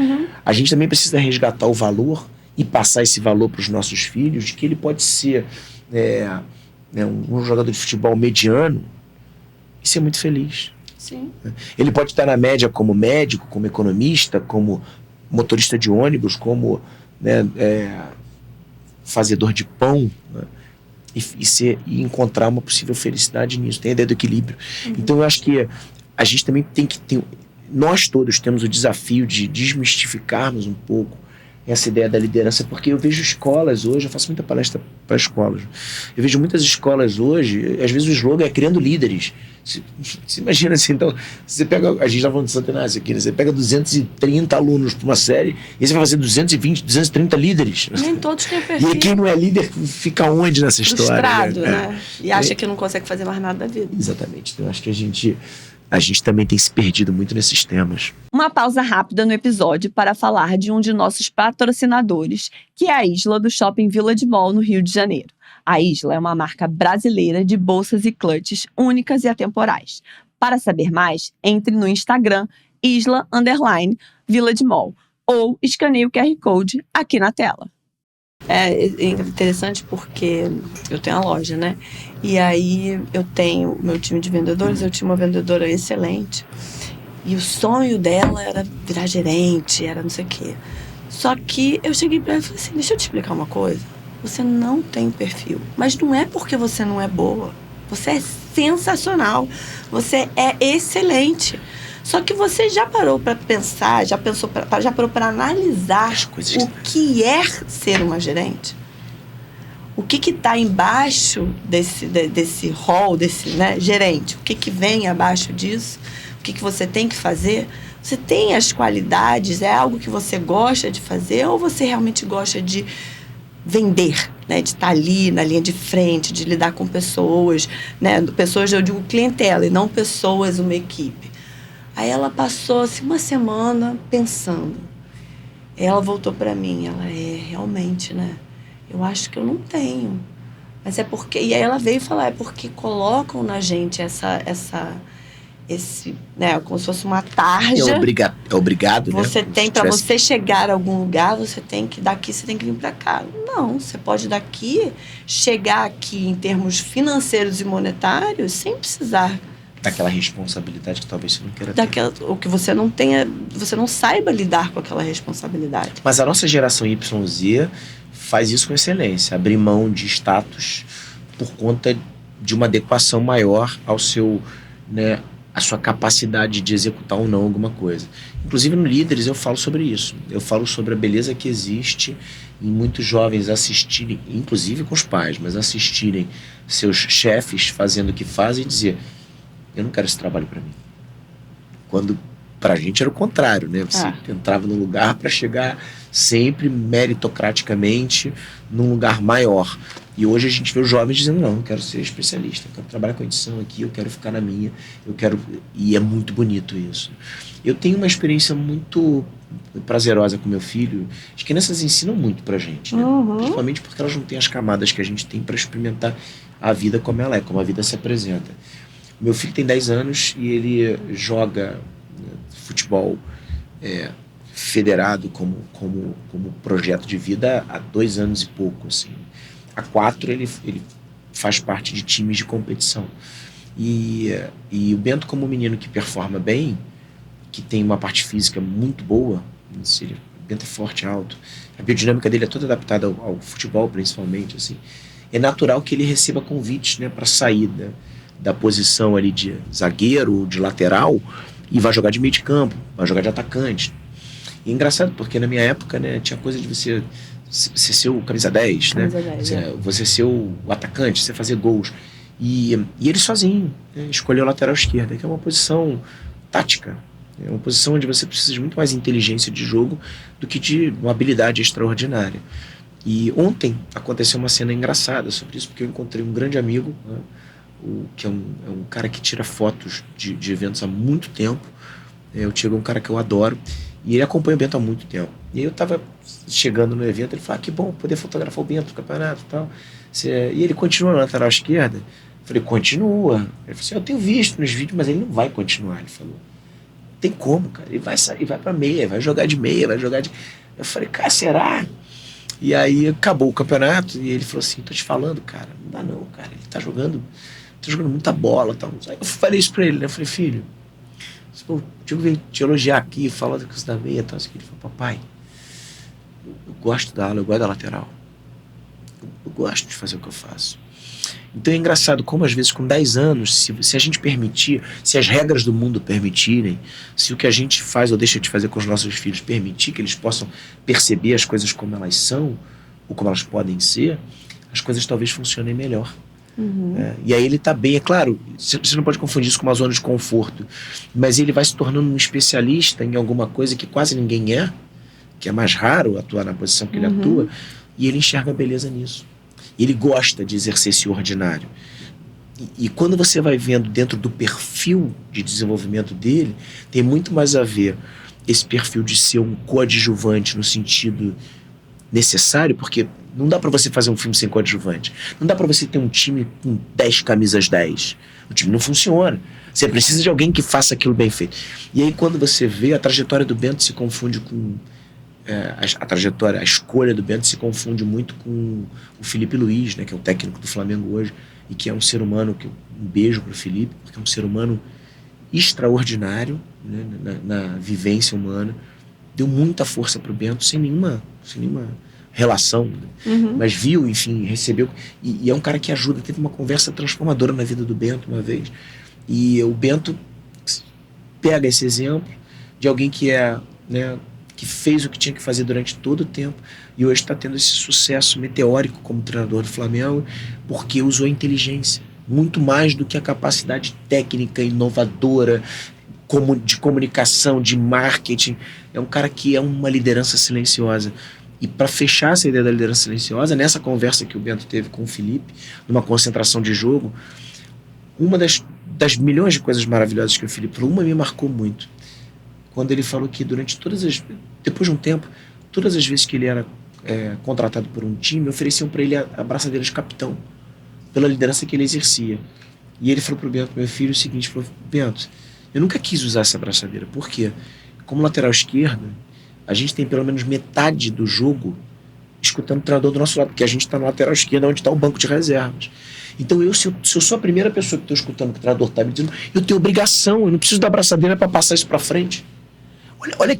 A gente também precisa resgatar o valor e passar esse valor para os nossos filhos, de que ele pode ser um jogador de futebol mediano e ser muito feliz. Sim. Ele pode estar na média como médico, como economista, como motorista de ônibus, como fazedor de pão, né? e encontrar uma possível felicidade nisso. Tem a ideia do equilíbrio. Então eu acho que a gente também tem que ter, nós todos temos o desafio de desmistificarmos um pouco essa ideia da liderança, porque eu vejo escolas hoje, eu faço muita palestra para escolas, eu vejo muitas escolas hoje, às vezes o slogan é criando líderes. Você imagina assim, então, você pega, a gente estava falando de Santo Inácio aqui, né? Você pega 230 alunos para uma série e você vai fazer 220, 230 líderes. Nem todos têm perfil. E quem não é líder fica onde nessa história? Frustrado, né? E acha que não consegue fazer mais nada da vida. Exatamente. Então, eu acho que a gente também tem se perdido muito nesses temas. Uma pausa rápida no episódio para falar de um de nossos patrocinadores, que é a Isla do Shopping Village Mall, no Rio de Janeiro. A Isla é uma marca brasileira de bolsas e clutches únicas e atemporais. Para saber mais, entre no Instagram Isla_Village Mall ou escaneie o QR Code aqui na tela. É interessante porque eu tenho a loja, né? E aí eu tenho o meu time de vendedores, eu tinha uma vendedora excelente. E o sonho dela era virar gerente, era não sei o quê. Só que eu cheguei pra ela e falei assim, deixa eu te explicar uma coisa. Você não tem perfil. Mas não é porque você não é boa. Você é sensacional. Você é excelente. Só que você já parou pra pensar, já parou pra analisar o que é ser uma gerente? O que tá embaixo desse rol, desse, né, gerente? O que vem abaixo disso? O que você tem que fazer? Você tem as qualidades? É algo que você gosta de fazer? Ou você realmente gosta de vender, né? De estar ali na linha de frente, de lidar com pessoas, né? Pessoas, eu digo clientela, e não pessoas, uma equipe. Aí ela passou assim, uma semana pensando. Ela voltou para mim, realmente, né? Eu acho que eu não tenho. Mas é porque... E aí ela veio falar, é porque colocam na gente esse, né, como se fosse uma tarja. É obrigado, né? Você tem, para você chegar a algum lugar, você tem que, daqui você tem que vir para cá. Não, você pode daqui, chegar aqui em termos financeiros e monetários, sem precisar... Daquela responsabilidade que talvez você não queira ter. Ou que você não tenha, você não saiba lidar com aquela responsabilidade. Mas a nossa geração YZ faz isso com excelência. Abrir mão de status por conta de uma adequação maior ao seu, né, a sua capacidade de executar ou não alguma coisa. Inclusive no Líderes eu falo sobre isso. Eu falo sobre a beleza que existe em muitos jovens assistirem, inclusive com os pais, mas assistirem seus chefes fazendo o que fazem e dizer: eu não quero esse trabalho para mim. Quando pra gente era o contrário, né? Você entrava num lugar para chegar sempre meritocraticamente num lugar maior. E hoje a gente vê os jovens dizendo: não, eu quero ser especialista, eu quero trabalhar com edição aqui, eu quero ficar na minha, eu quero... E é muito bonito isso. Eu tenho uma experiência muito prazerosa com meu filho. As crianças ensinam muito pra gente, né? Principalmente porque elas não têm as camadas que a gente tem para experimentar a vida como ela é, como a vida se apresenta. Meu filho tem 10 anos e ele joga futebol federado como projeto de vida há 2 anos e pouco, assim. Há 4 ele faz parte de times de competição. E o Bento, como um menino que performa bem, que tem uma parte física muito boa, o Bento é forte, alto, a biodinâmica dele é toda adaptada ao futebol, principalmente, assim. É natural que ele receba convites, né, para sair da posição ali de zagueiro, de lateral, e vai jogar de meio de campo, vai jogar de atacante. E é engraçado, porque na minha época, né, tinha coisa de você ser o camisa 10, né? 10, você ser o atacante, você fazer gols. E ele sozinho, né, escolheu a lateral esquerda, que é uma posição tática. É uma posição onde você precisa de muito mais inteligência de jogo do que de uma habilidade extraordinária. E ontem aconteceu uma cena engraçada sobre isso, porque eu encontrei um grande amigo, né, que é um cara que tira fotos de eventos há muito tempo. O Tiago é um cara que eu adoro, e ele acompanha o Bento há muito tempo. E aí eu tava chegando no evento, ele falou: que bom poder fotografar o Bento no campeonato e tal. E ele continua na lateral esquerda? Eu falei: continua. Ele falou assim: eu tenho visto nos vídeos, mas ele não vai continuar. Ele falou: tem como, cara, ele vai sair, vai pra meia, vai jogar de meia, vai jogar de... Eu falei: cara, será? E aí acabou o campeonato e ele falou assim: tô te falando, cara, não dá não, cara, ele tá jogando muita bola, tal. Aí eu falei isso pra ele, né? Eu falei: filho, o Tiago veio te elogiar aqui, falar da coisa da meia, tal. Ele falou: papai, eu gosto da ala, eu gosto da lateral, eu gosto de fazer o que eu faço. Então é engraçado como às vezes com 10 anos, se a gente permitir, se as regras do mundo permitirem, se o que a gente faz ou deixa de fazer com os nossos filhos permitir que eles possam perceber as coisas como elas são, ou como elas podem ser, as coisas talvez funcionem melhor. E aí ele tá bem, é claro, você não pode confundir isso com uma zona de conforto, mas ele vai se tornando um especialista em alguma coisa que quase ninguém é, que é mais raro atuar na posição que ele atua, e ele enxerga beleza nisso. Ele gosta de exercer esse ordinário. E quando você vai vendo dentro do perfil de desenvolvimento dele, tem muito mais a ver esse perfil de ser um coadjuvante no sentido necessário, porque não dá pra você fazer um filme sem coadjuvante. Não dá pra você ter um time com 10 camisas 10. O time não funciona. Você precisa de alguém que faça aquilo bem feito. E aí quando você vê, a trajetória do Bento se confunde com... a escolha do Bento se confunde muito com o Felipe Luiz, né, que é o técnico do Flamengo hoje, e que é um ser humano, um beijo pro Felipe, porque é um ser humano extraordinário, né, na vivência humana, deu muita força pro Bento, sem nenhuma relação, né? Mas viu, enfim, recebeu, e é um cara que ajuda. Teve uma conversa transformadora na vida do Bento uma vez, e o Bento pega esse exemplo de alguém que né, que fez o que tinha que fazer durante todo o tempo e hoje está tendo esse sucesso meteórico como treinador do Flamengo, porque usou a inteligência muito mais do que a capacidade técnica, inovadora, de comunicação, de marketing. É um cara que é uma liderança silenciosa. E para fechar essa ideia da liderança silenciosa, nessa conversa que o Bento teve com o Felipe, numa concentração de jogo, uma das milhões de coisas maravilhosas que o Felipe falou, uma me marcou muito. Quando ele falou que depois de um tempo, todas as vezes que ele era contratado por um time, ofereciam para ele a braçadeira de capitão, pela liderança que ele exercia. E ele falou pro Bento, meu filho, o seguinte, falou, Bento, eu nunca quis usar essa braçadeira. Por quê? Como lateral esquerdo, a gente tem pelo menos metade do jogo escutando o treinador do nosso lado, porque a gente está na lateral esquerda, onde está o banco de reservas. Então se eu sou a primeira pessoa que estou escutando o que o treinador está me dizendo, eu tenho obrigação, eu não preciso da braçadeira para passar isso para frente. Olha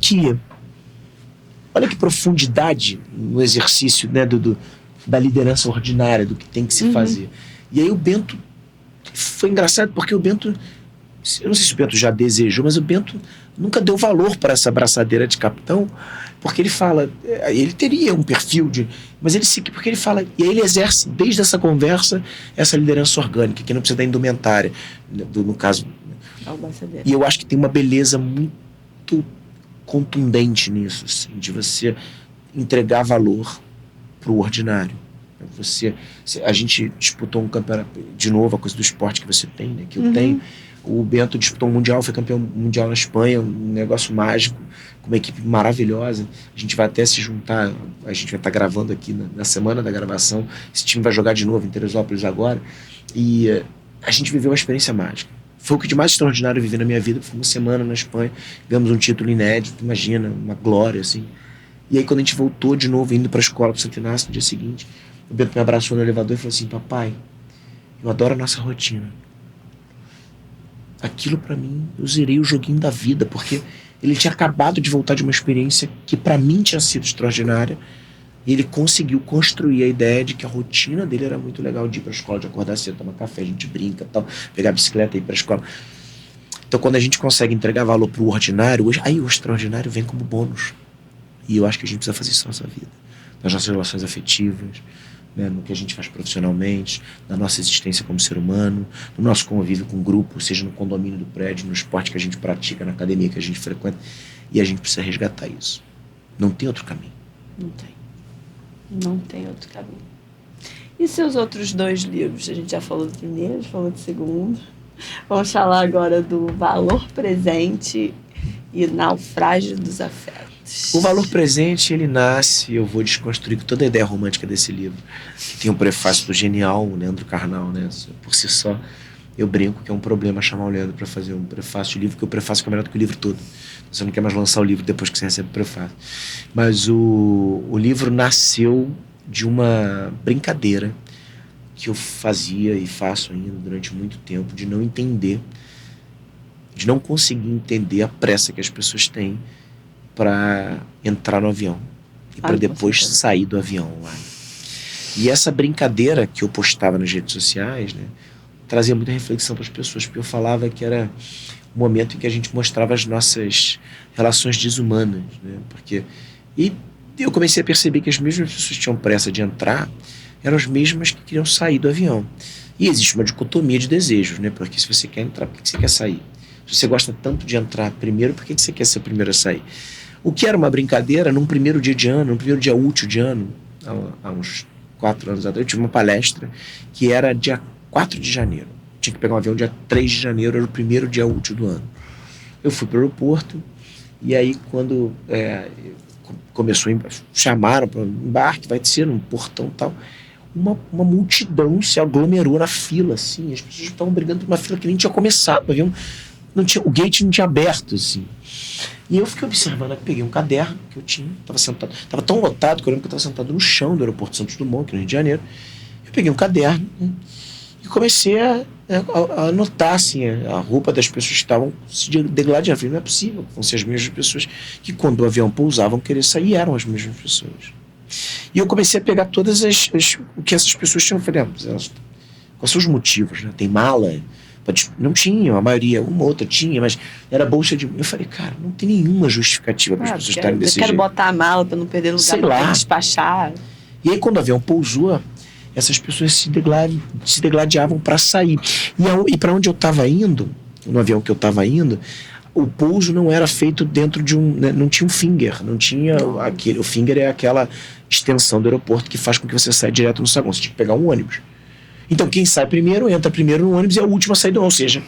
que profundidade no exercício, né, da liderança ordinária, do que tem que se fazer. E aí o Bento, foi engraçado porque o Bento, eu não sei se o Bento já desejou, mas o Bento nunca deu valor para essa braçadeira de capitão, porque ele fala, ele teria um perfil mas porque ele fala, e aí ele exerce desde essa conversa essa liderança orgânica, que não precisa da indumentária, no caso. E eu acho que tem uma beleza muito contundente nisso, assim, de você entregar valor pro ordinário. A gente disputou um campeonato, de novo, a coisa do esporte que você tem, né, que eu tenho. O Bento disputou um mundial, foi campeão mundial na Espanha, um negócio mágico, com uma equipe maravilhosa. A gente vai até se juntar, a gente vai estar gravando aqui na semana da gravação. Esse time vai jogar de novo em Teresópolis agora. E a gente viveu uma experiência mágica. Foi o que de mais extraordinário eu vivi na minha vida. Foi uma semana na Espanha, ganhamos um título inédito, imagina, uma glória, assim. E aí, quando a gente voltou de novo, indo para a escola do Santo Inácio, no dia seguinte, o Bento me abraçou no elevador e falou assim, papai, eu adoro a nossa rotina. Aquilo para mim, eu zerei o joguinho da vida, porque ele tinha acabado de voltar de uma experiência que para mim tinha sido extraordinária, e ele conseguiu construir a ideia de que a rotina dele era muito legal, de ir para a escola, de acordar cedo, tomar café, a gente brinca, tal, pegar a bicicleta e ir para a escola. Então, quando a gente consegue entregar valor pro ordinário, aí o extraordinário vem como bônus. E eu acho que a gente precisa fazer isso na nossa vida, nas nossas relações afetivas, né, no que a gente faz profissionalmente, na nossa existência como ser humano, no nosso convívio com o grupo, seja no condomínio do prédio, no esporte que a gente pratica, na academia que a gente frequenta, e a gente precisa resgatar isso. Não tem outro caminho. Não tem outro caminho. E seus outros 2 livros? A gente já falou do primeiro, já falou do segundo. Vamos falar agora do Valor Presente e Naufrágio dos Afetos. O Valor Presente, ele nasce, eu vou desconstruir toda a ideia romântica desse livro, que tem um prefácio do genial Leandro Carnal, né? Por si só, eu brinco que é um problema chamar o Leandro para fazer um prefácio de livro, porque o prefácio é melhor do que o livro todo. Você não quer mais lançar o livro depois que você recebe o prefácio. Mas o livro nasceu de uma brincadeira que eu fazia e faço ainda durante muito tempo, de não entender, de não conseguir entender a pressa que as pessoas têm para entrar no avião e para depois sair do avião lá. E essa brincadeira que eu postava nas redes sociais, né, trazia muita reflexão para as pessoas, porque eu falava que era um momento em que a gente mostrava as nossas relações desumanas, né, e eu comecei a perceber que as mesmas pessoas que tinham pressa de entrar eram as mesmas que queriam sair do avião. E existe uma dicotomia de desejos, né, porque se você quer entrar, por que você quer sair? Se você gosta tanto de entrar primeiro, por que você quer ser o primeiro a sair? O que era uma brincadeira, num primeiro dia de ano, num primeiro dia útil de ano, há uns 4 anos atrás, eu tive uma palestra que era dia 4 de janeiro. Tinha que pegar um avião dia 3 de janeiro, era o primeiro dia útil do ano. Eu fui para o aeroporto, e aí quando começou, chamaram para o embarque, vai ser num portão e tal, uma multidão se aglomerou na fila, assim, as pessoas estavam brigando por uma fila que nem tinha começado, o avião o gate não tinha aberto, assim. E eu fiquei observando, peguei um caderno que eu tinha, estava tão lotado que eu lembro que eu estava sentado no chão do aeroporto Santos Dumont, aqui no Rio de Janeiro. Eu peguei um caderno, né, e comecei a a notar assim, a roupa das pessoas que estavam se degladiando. Eu falei, não é possível, vão ser as mesmas pessoas que quando o avião pousava vão querer sair, eram as mesmas pessoas. E eu comecei a pegar todas o que essas pessoas tinham. Eu falei, quais são os motivos? Né? Tem mala? Não tinha, a maioria, uma ou outra tinha, mas era bolsa de... Eu falei, cara, não tem nenhuma justificativa para as pessoas estarem desse jeito. Eu quero botar a mala para não perder lugar, sei para lá, despachar. E aí quando o avião pousou, essas pessoas se degladiavam para sair. E para onde eu estava indo, no avião que eu estava indo, o pouso não era feito dentro de um... Né, não tinha um finger, não tinha aquele... O finger é aquela extensão do aeroporto que faz com que você saia direto no saguão. Você tinha que pegar um ônibus. Então quem sai primeiro, entra primeiro no ônibus e é o último a sair do ônibus. Ou seja,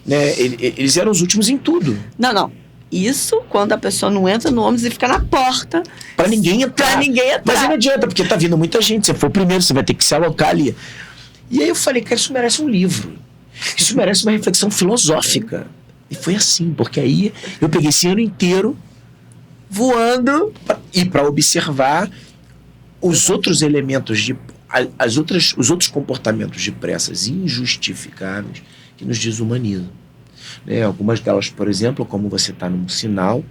né, eles eram os últimos em tudo. Não. Isso quando a pessoa não entra no ônibus e fica na porta. Pra ninguém entrar. Mas não adianta, porque tá vindo muita gente. Se você for primeiro, você vai ter que se alocar ali. E aí eu falei, cara, isso merece um livro. Isso merece uma reflexão filosófica. E foi assim, porque aí eu peguei esse ano inteiro voando para observar os outros elementos os outros comportamentos de pressas injustificáveis que nos desumanizam. Né? Algumas delas, por exemplo, como você está num sinal,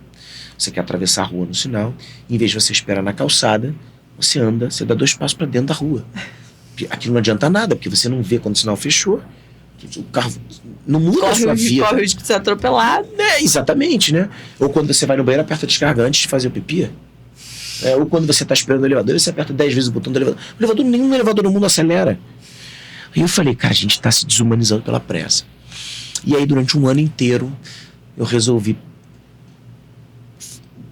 você quer atravessar a rua no sinal, em vez de você esperar na calçada, você anda, você dá 2 passos para dentro da rua. Aquilo não adianta nada, porque você não vê quando o sinal fechou, o carro não muda a sua vida. Corre o risco de ser atropelado. Exatamente, né? Ou quando você vai no banheiro, aperta a descarga antes de fazer o pipi. Ou quando você está esperando o elevador, você aperta 10 vezes o botão do elevador. Nenhum elevador no mundo acelera. E eu falei, cara, a gente está se desumanizando pela pressa. E aí, durante um ano inteiro, eu resolvi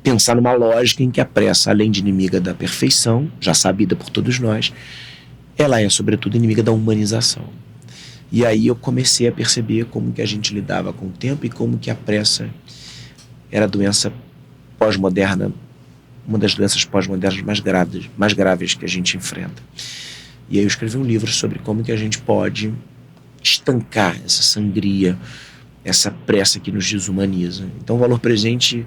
pensar numa lógica em que a pressa, além de inimiga da perfeição, já sabida por todos nós, ela é, sobretudo, inimiga da humanização. E aí eu comecei a perceber como que a gente lidava com o tempo e como que a pressa era a doença pós-moderna, uma das doenças pós-modernas mais graves que a gente enfrenta. E aí eu escrevi um livro sobre como que a gente pode estancar essa sangria, essa pressa que nos desumaniza. Então o Valor Presente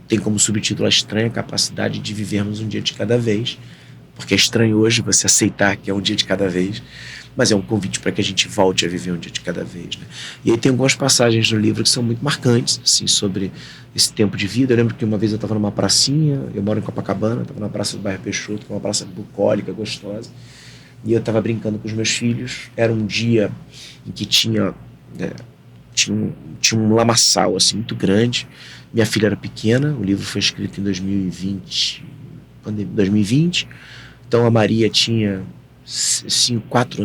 tem como subtítulo a estranha capacidade de vivermos um dia de cada vez, porque é estranho hoje você aceitar que é um dia de cada vez, mas é um convite para que a gente volte a viver um dia de cada vez. Né? E aí tem algumas passagens no livro que são muito marcantes, assim, sobre esse tempo de vida. Eu lembro que uma vez eu estava numa pracinha, eu moro em Copacabana, estava na praça do bairro Peixoto, que é uma praça bucólica, gostosa, e eu estava brincando com os meus filhos. Era um dia em que tinha um lamaçal assim, muito grande. Minha filha era pequena, o livro foi escrito em 2020, então a Maria tinha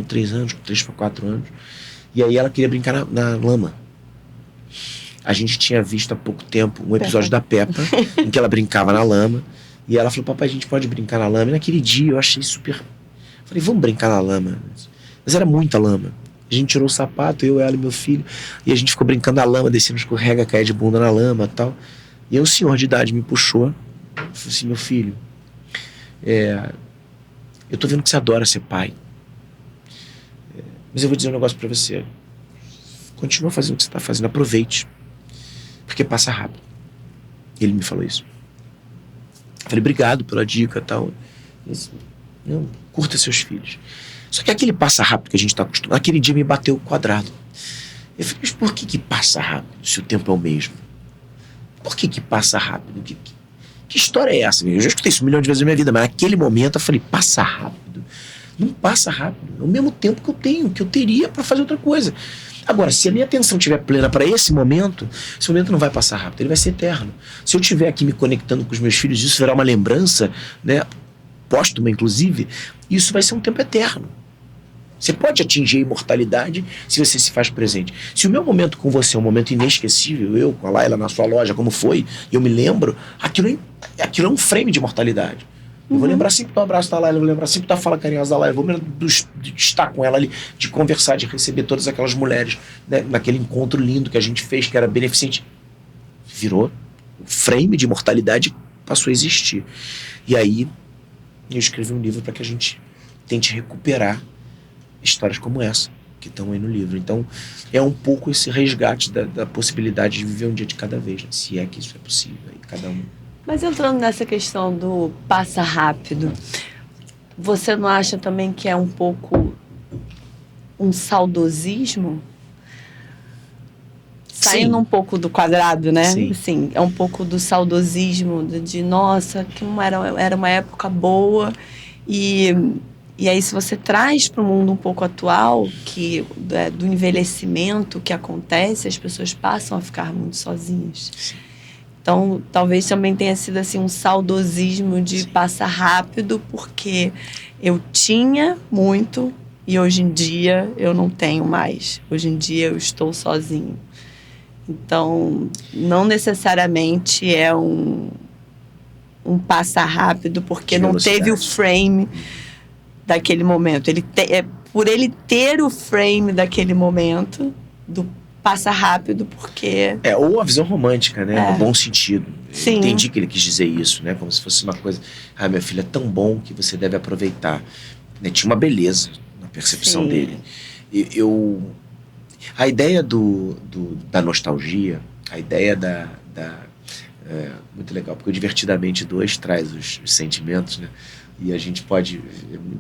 3 anos, 3 para 4 anos, e aí ela queria brincar na lama. A gente tinha visto há pouco tempo um episódio da Peppa, em que ela brincava na lama, e ela falou, papai, a gente pode brincar na lama? E naquele dia eu achei super... Falei, vamos brincar na lama. Mas era muita lama. A gente tirou o sapato, eu, ela e meu filho, e a gente ficou brincando na lama, descendo, escorrega, caía de bunda na lama e tal. E aí um senhor de idade me puxou, falou assim, meu filho, eu tô vendo que você adora ser pai, mas eu vou dizer um negócio pra você. Continua fazendo o que você tá fazendo, aproveite, porque passa rápido. Ele me falou isso. Eu falei, obrigado pela dica e tal. Não, curta seus filhos. Só que aquele passa rápido que a gente tá acostumado, aquele dia me bateu quadrado. Eu falei, mas por que passa rápido se o tempo é o mesmo? Por que passa rápido? Que história é essa? Eu já escutei isso 1 milhão de vezes na minha vida, mas naquele momento eu falei, passa rápido. Não passa rápido. É o mesmo tempo que eu tenho, que eu teria para fazer outra coisa. Agora, se a minha atenção estiver plena para esse momento não vai passar rápido, ele vai ser eterno. Se eu estiver aqui me conectando com os meus filhos, isso será uma lembrança, né, póstuma, inclusive, isso vai ser um tempo eterno. Você pode atingir a imortalidade se você se faz presente. Se o meu momento com você é um momento inesquecível, eu com a Laila na sua loja, como foi, eu me lembro, aquilo é um frame de imortalidade. Eu vou lembrar sempre do abraço da Laila, eu vou lembrar sempre da fala carinhosa da Laila, eu vou lembrar de estar com ela ali, de conversar, de receber todas aquelas mulheres, né, naquele encontro lindo que a gente fez, que era beneficente. Virou, o frame de imortalidade passou a existir. E aí, eu escrevi um livro para que a gente tente recuperar histórias como essa, que estão aí no livro. Então, é um pouco esse resgate da possibilidade de viver um dia de cada vez, né? Se é que isso é possível, aí cada um. Mas entrando nessa questão do passa rápido, você não acha também que é um pouco um saudosismo? Saindo um pouco do quadrado, né? Sim. Assim, é um pouco do saudosismo, de nossa, que era uma época boa. E aí, se você traz para o mundo um pouco atual, do envelhecimento que acontece, as pessoas passam a ficar muito sozinhas. Sim. Então, talvez também tenha sido assim, um saudosismo de Sim. passar rápido, porque eu tinha muito e hoje em dia eu não tenho mais. Hoje em dia eu estou sozinho. Então, não necessariamente é um passar rápido, porque De não velocidade. teve o frame daquele momento. Por ele ter o frame daquele momento, do passa rápido, porque... Ou a visão romântica, né? No bom sentido. Sim. Eu entendi que ele quis dizer isso, né? Como se fosse uma coisa... Minha filha, é tão bom que você deve aproveitar. Né? Tinha uma beleza na percepção Sim. dele. A ideia da nostalgia, a ideia muito legal, porque o Divertidamente 2 traz os sentimentos, né? E a gente pode...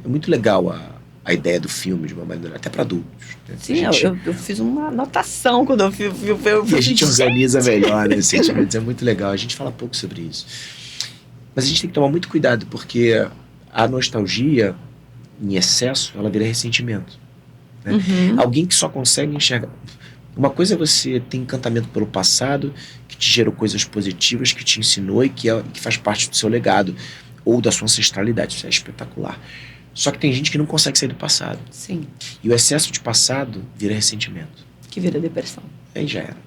É muito legal a ideia do filme, de uma maneira, até para adultos. Né? Sim, eu fiz uma anotação quando eu vi o filme. E a gente organiza melhor, né, os sentimentos. É muito legal. A gente fala pouco sobre isso. Mas a gente tem que tomar muito cuidado, porque a nostalgia, em excesso, ela vira ressentimento. Né? Uhum. Alguém que só consegue enxergar... Uma coisa é você ter encantamento pelo passado, que te gerou coisas positivas, que te ensinou e que faz parte do seu legado, ou da sua ancestralidade. Isso é espetacular. Só que tem gente que não consegue sair do passado. Sim. E o excesso de passado vira ressentimento. Que vira depressão. Aí já era.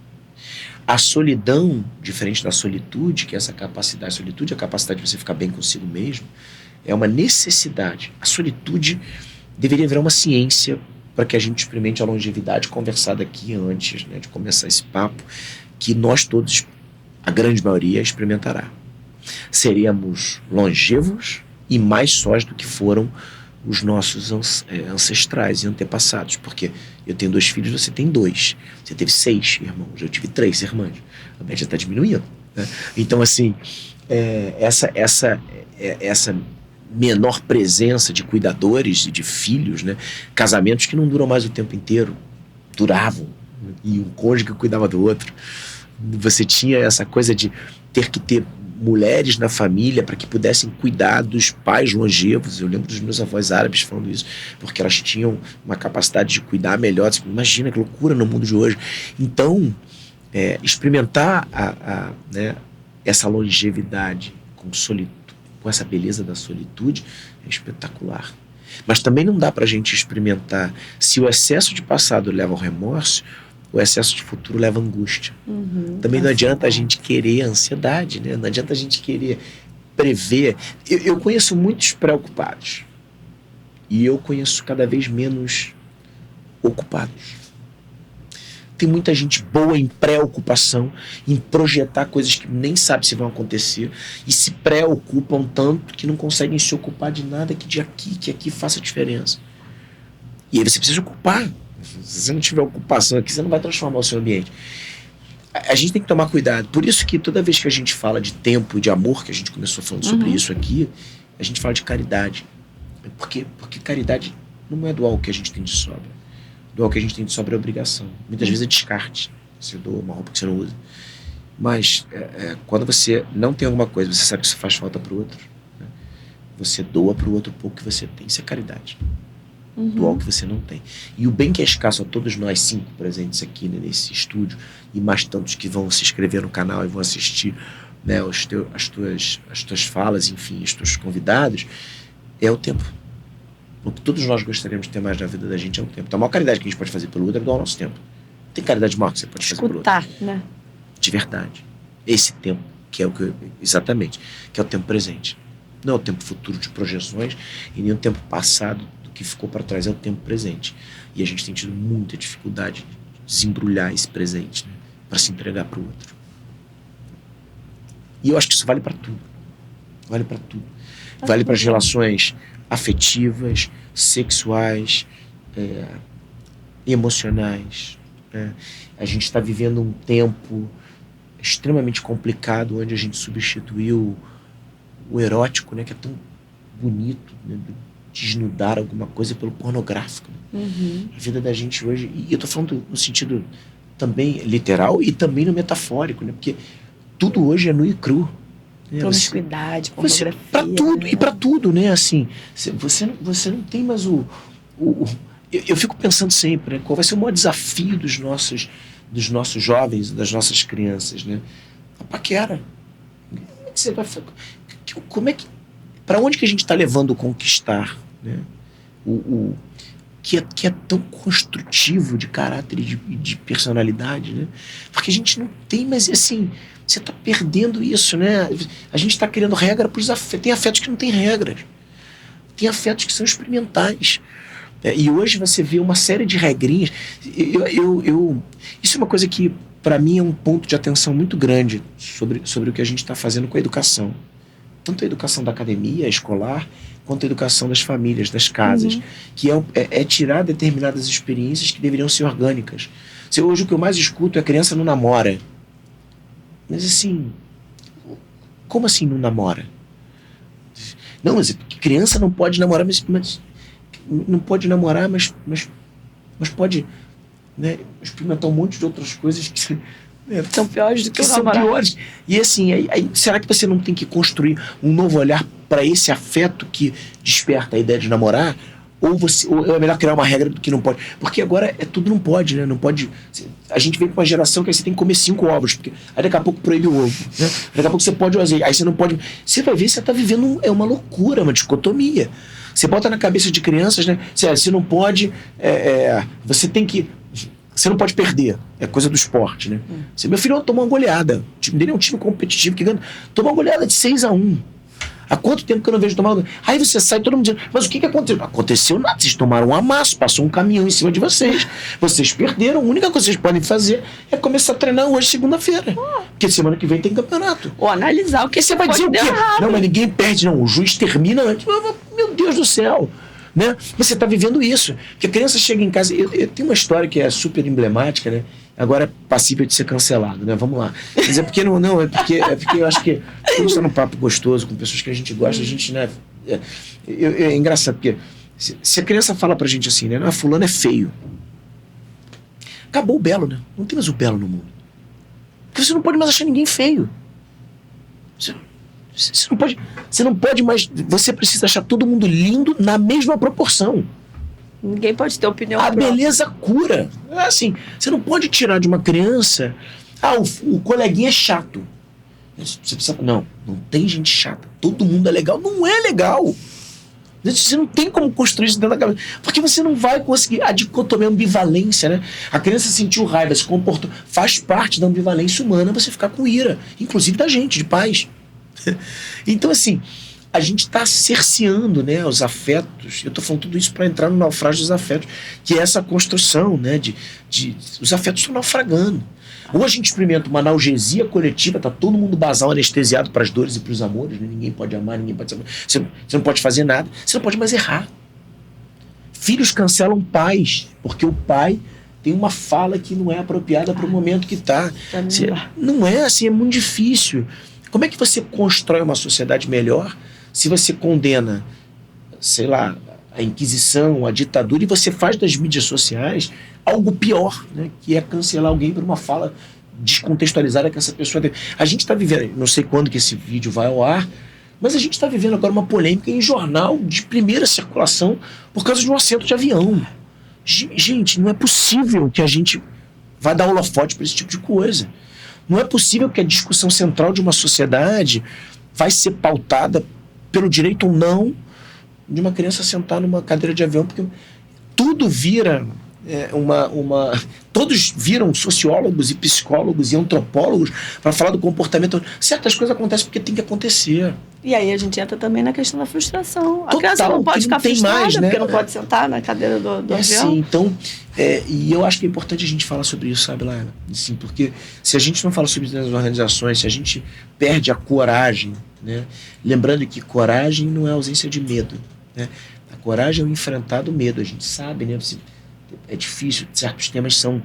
A solidão, diferente da solitude, que é essa capacidade, a solitude é a capacidade de você ficar bem consigo mesmo, é uma necessidade. A solitude deveria virar uma ciência para que a gente experimente a longevidade conversada aqui antes, né, de começar esse papo, que nós todos, a grande maioria, experimentará. Seríamos longevos e mais sós do que foram os nossos ancestrais e antepassados, porque eu tenho 2 filhos, você tem 2, você teve 6 irmãos, eu tive 3 irmãs, a média está diminuindo, né? Então assim, essa menor presença de cuidadores e de filhos, né? Casamentos que não duram mais o tempo inteiro, duravam, e um cônjuge cuidava do outro, você tinha essa coisa de ter que ter mulheres na família para que pudessem cuidar dos pais longevos. Eu lembro dos meus avós árabes falando isso, porque elas tinham uma capacidade de cuidar melhor. Imagina que loucura no mundo de hoje. Então, experimentar né, essa longevidade com essa beleza da solitude é espetacular. Mas também não dá para a gente experimentar. Se o excesso de passado leva ao remorso, o excesso de futuro leva à angústia. Também não adianta a gente querer ansiedade, né? Não adianta a gente querer prever. Eu conheço muitos preocupados e eu conheço cada vez menos ocupados. Tem muita gente boa em preocupação, em projetar coisas que nem sabe se vão acontecer e se preocupam tanto que não conseguem se ocupar de nada que aqui faça diferença. E aí você precisa ocupar. Se você não tiver ocupação aqui, você não vai transformar o seu ambiente. A gente tem que tomar cuidado. Por isso que toda vez que a gente fala de tempo e de amor, que a gente começou falando sobre isso aqui, a gente fala de caridade. Porque caridade não é doar o que a gente tem de sobra. Doar o que a gente tem de sobra é obrigação. Muitas vezes é descarte. Você doa uma roupa que você não usa. Mas quando você não tem alguma coisa, você sabe que isso faz falta para o outro, né? Você doa para o outro o pouco que você tem. Isso é caridade. Doar o que você não tem. E o bem que é escasso a todos nós 5 presentes aqui, né, nesse estúdio, e mais tantos que vão se inscrever no canal e vão assistir, né, as tuas falas, enfim, os teus convidados, é o tempo. O que todos nós gostaríamos de ter mais na vida da gente é o tempo. Então a maior caridade que a gente pode fazer pelo outro é doar o nosso tempo. Tem caridade maior que você pode fazer pelo outro. Escutar, né? De verdade. Esse tempo, que é o que exatamente, que é o tempo presente. Não é o tempo futuro de projeções e nem o tempo passado que ficou para trás, é o tempo presente. E a gente tem tido muita dificuldade de desembrulhar esse presente, né, para se entregar para o outro. E eu acho que isso vale para tudo. Vale para tudo. Vale para as relações afetivas, sexuais, emocionais. Né? A gente está vivendo um tempo extremamente complicado, onde a gente substituiu o erótico, né, que é tão bonito, né, desnudar alguma coisa pelo pornográfico. A vida da gente hoje, e eu tô falando no sentido também literal e também no metafórico, né? Porque tudo hoje é nu e cru. Né? Promiscuidade, pornografia. Para tudo, né? e para tudo, né? Assim, você não tem mais eu fico pensando sempre, né? Qual vai ser o maior desafio dos nossos jovens, das nossas crianças, né? A paquera. Como é que você vai fazer? Para onde que a gente está levando o conquistar, né? Que é tão construtivo de caráter e de personalidade, né? Porque a gente não tem, mas assim, você está perdendo isso, né? A gente está criando regra para os afetos. Tem afetos que não tem regras. Tem afetos que são experimentais. E hoje você vê uma série de regrinhas. Isso é uma coisa que, para mim, é um ponto de atenção muito grande sobre o que a gente está fazendo com a educação. Tanto a educação da academia, escolar, quanto a educação das famílias, das casas. Que é tirar determinadas experiências que deveriam ser orgânicas. Hoje o que eu mais escuto é a criança não namora. Mas assim, como assim não namora? Não, mas criança não pode namorar, mas não pode namorar, mas pode, né, experimentar um monte de outras coisas que são piores do que o são namorar. piores. E assim, será que você não tem que construir um novo olhar para esse afeto que desperta a ideia de namorar? Ou é melhor criar uma regra do que não pode? Porque agora tudo não pode, né? Não pode. A gente vem com uma geração que aí você tem que comer 5 ovos, porque aí daqui a pouco proíbe o ovo, né? Daqui a pouco você pode o azeite, aí você não pode. Você vai ver, você está vivendo uma loucura, uma dicotomia. Você bota na cabeça de crianças, né? Você não pode. Você tem que. Você não pode perder. É coisa do esporte, né? Meu filho tomou uma goleada. O time dele é um time competitivo que ganha. Tomou uma goleada de 6-1. Há quanto tempo que eu não vejo tomar uma goleada? Aí você sai, todo mundo dizendo, mas o que aconteceu? Não aconteceu nada. Vocês tomaram um amasso, passou um caminhão em cima de vocês. Vocês perderam. A única coisa que vocês podem fazer é começar a treinar hoje, segunda-feira. Porque semana que vem tem campeonato. Ou analisar o que você vai dizer o quê? Errado. Não, mas ninguém perde, não. O juiz termina antes. Meu Deus do céu. Né? Você está vivendo isso. Porque a criança chega em casa. Eu tenho uma história que é super emblemática, né? Agora é passível de ser cancelado, né? Vamos lá. Mas é porque é porque eu acho que a gente está num papo gostoso com pessoas que a gente gosta, a gente, né? É engraçado, porque se a criança fala pra gente assim, né? Ah, fulano é feio. Acabou o belo, né? Não tem mais o belo no mundo. Porque você não pode mais achar ninguém feio. Você não pode mais. Você precisa achar todo mundo lindo na mesma proporção. Ninguém pode ter opinião A própria. beleza cura. Assim, você não pode tirar de uma criança. Ah, o coleguinha é chato. Você precisa. Não tem gente chata. Todo mundo é legal. Não é legal. Você não tem como construir isso dentro da cabeça. Porque você não vai conseguir. A dicotomia, a ambivalência, né? A criança sentiu raiva, se comportou. Faz parte da ambivalência humana você ficar com ira. Inclusive da gente, de pais. Então, assim, a gente está cerceando, né, os afetos. Eu estou falando tudo isso para entrar no naufrágio dos afetos, que é essa construção, né, os afetos estão naufragando. Ou a gente experimenta uma analgesia coletiva, tá todo mundo basal anestesiado para as dores e para os amores, né? Ninguém pode amar, ninguém pode saber. Você não pode fazer nada, você não pode mais errar. Filhos cancelam pais, porque o pai tem uma fala que não é apropriada para o momento que está. Não é assim, é muito difícil. Como é que você constrói uma sociedade melhor se você condena, sei lá, a Inquisição, a ditadura, e você faz das mídias sociais algo pior, né? Que é cancelar alguém por uma fala descontextualizada que essa pessoa teve. A gente está vivendo, não sei quando que esse vídeo vai ao ar, mas a gente está vivendo agora uma polêmica em jornal de primeira circulação por causa de um assento de avião. Gente, não é possível que a gente vá dar holofote para esse tipo de coisa. Não é possível que a discussão central de uma sociedade vai ser pautada pelo direito ou não de uma criança sentar numa cadeira de avião, porque tudo vira todos viram sociólogos e psicólogos e antropólogos para falar do comportamento. Certas coisas acontecem porque tem que acontecer. E aí a gente entra também na questão da frustração. Total, a criança não pode ficar frustrada mais, né? porque não pode sentar na cadeira do avião. Assim, então, e eu acho que é importante a gente falar sobre isso, sabe, Laila? Assim, porque se a gente não fala sobre isso nas organizações, se a gente perde a coragem, né? Lembrando que coragem não é ausência de medo, né? A coragem é o enfrentar do medo. A gente sabe, né? É difícil, certos temas são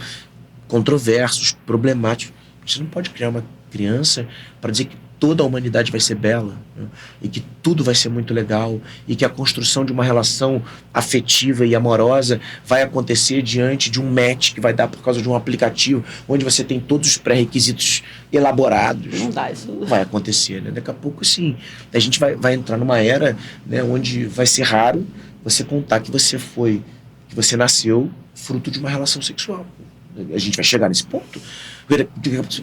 controversos, problemáticos. Você não pode criar uma criança para dizer que toda a humanidade vai ser bela, né? E que tudo vai ser muito legal, e que a construção de uma relação afetiva e amorosa vai acontecer diante de um match que vai dar por causa de um aplicativo onde você tem todos os pré-requisitos elaborados. Não dá, isso vai acontecer, né? Daqui a pouco, sim, a gente vai entrar numa era, né, onde vai ser raro você contar que você nasceu fruto de uma relação sexual. A gente vai chegar nesse ponto.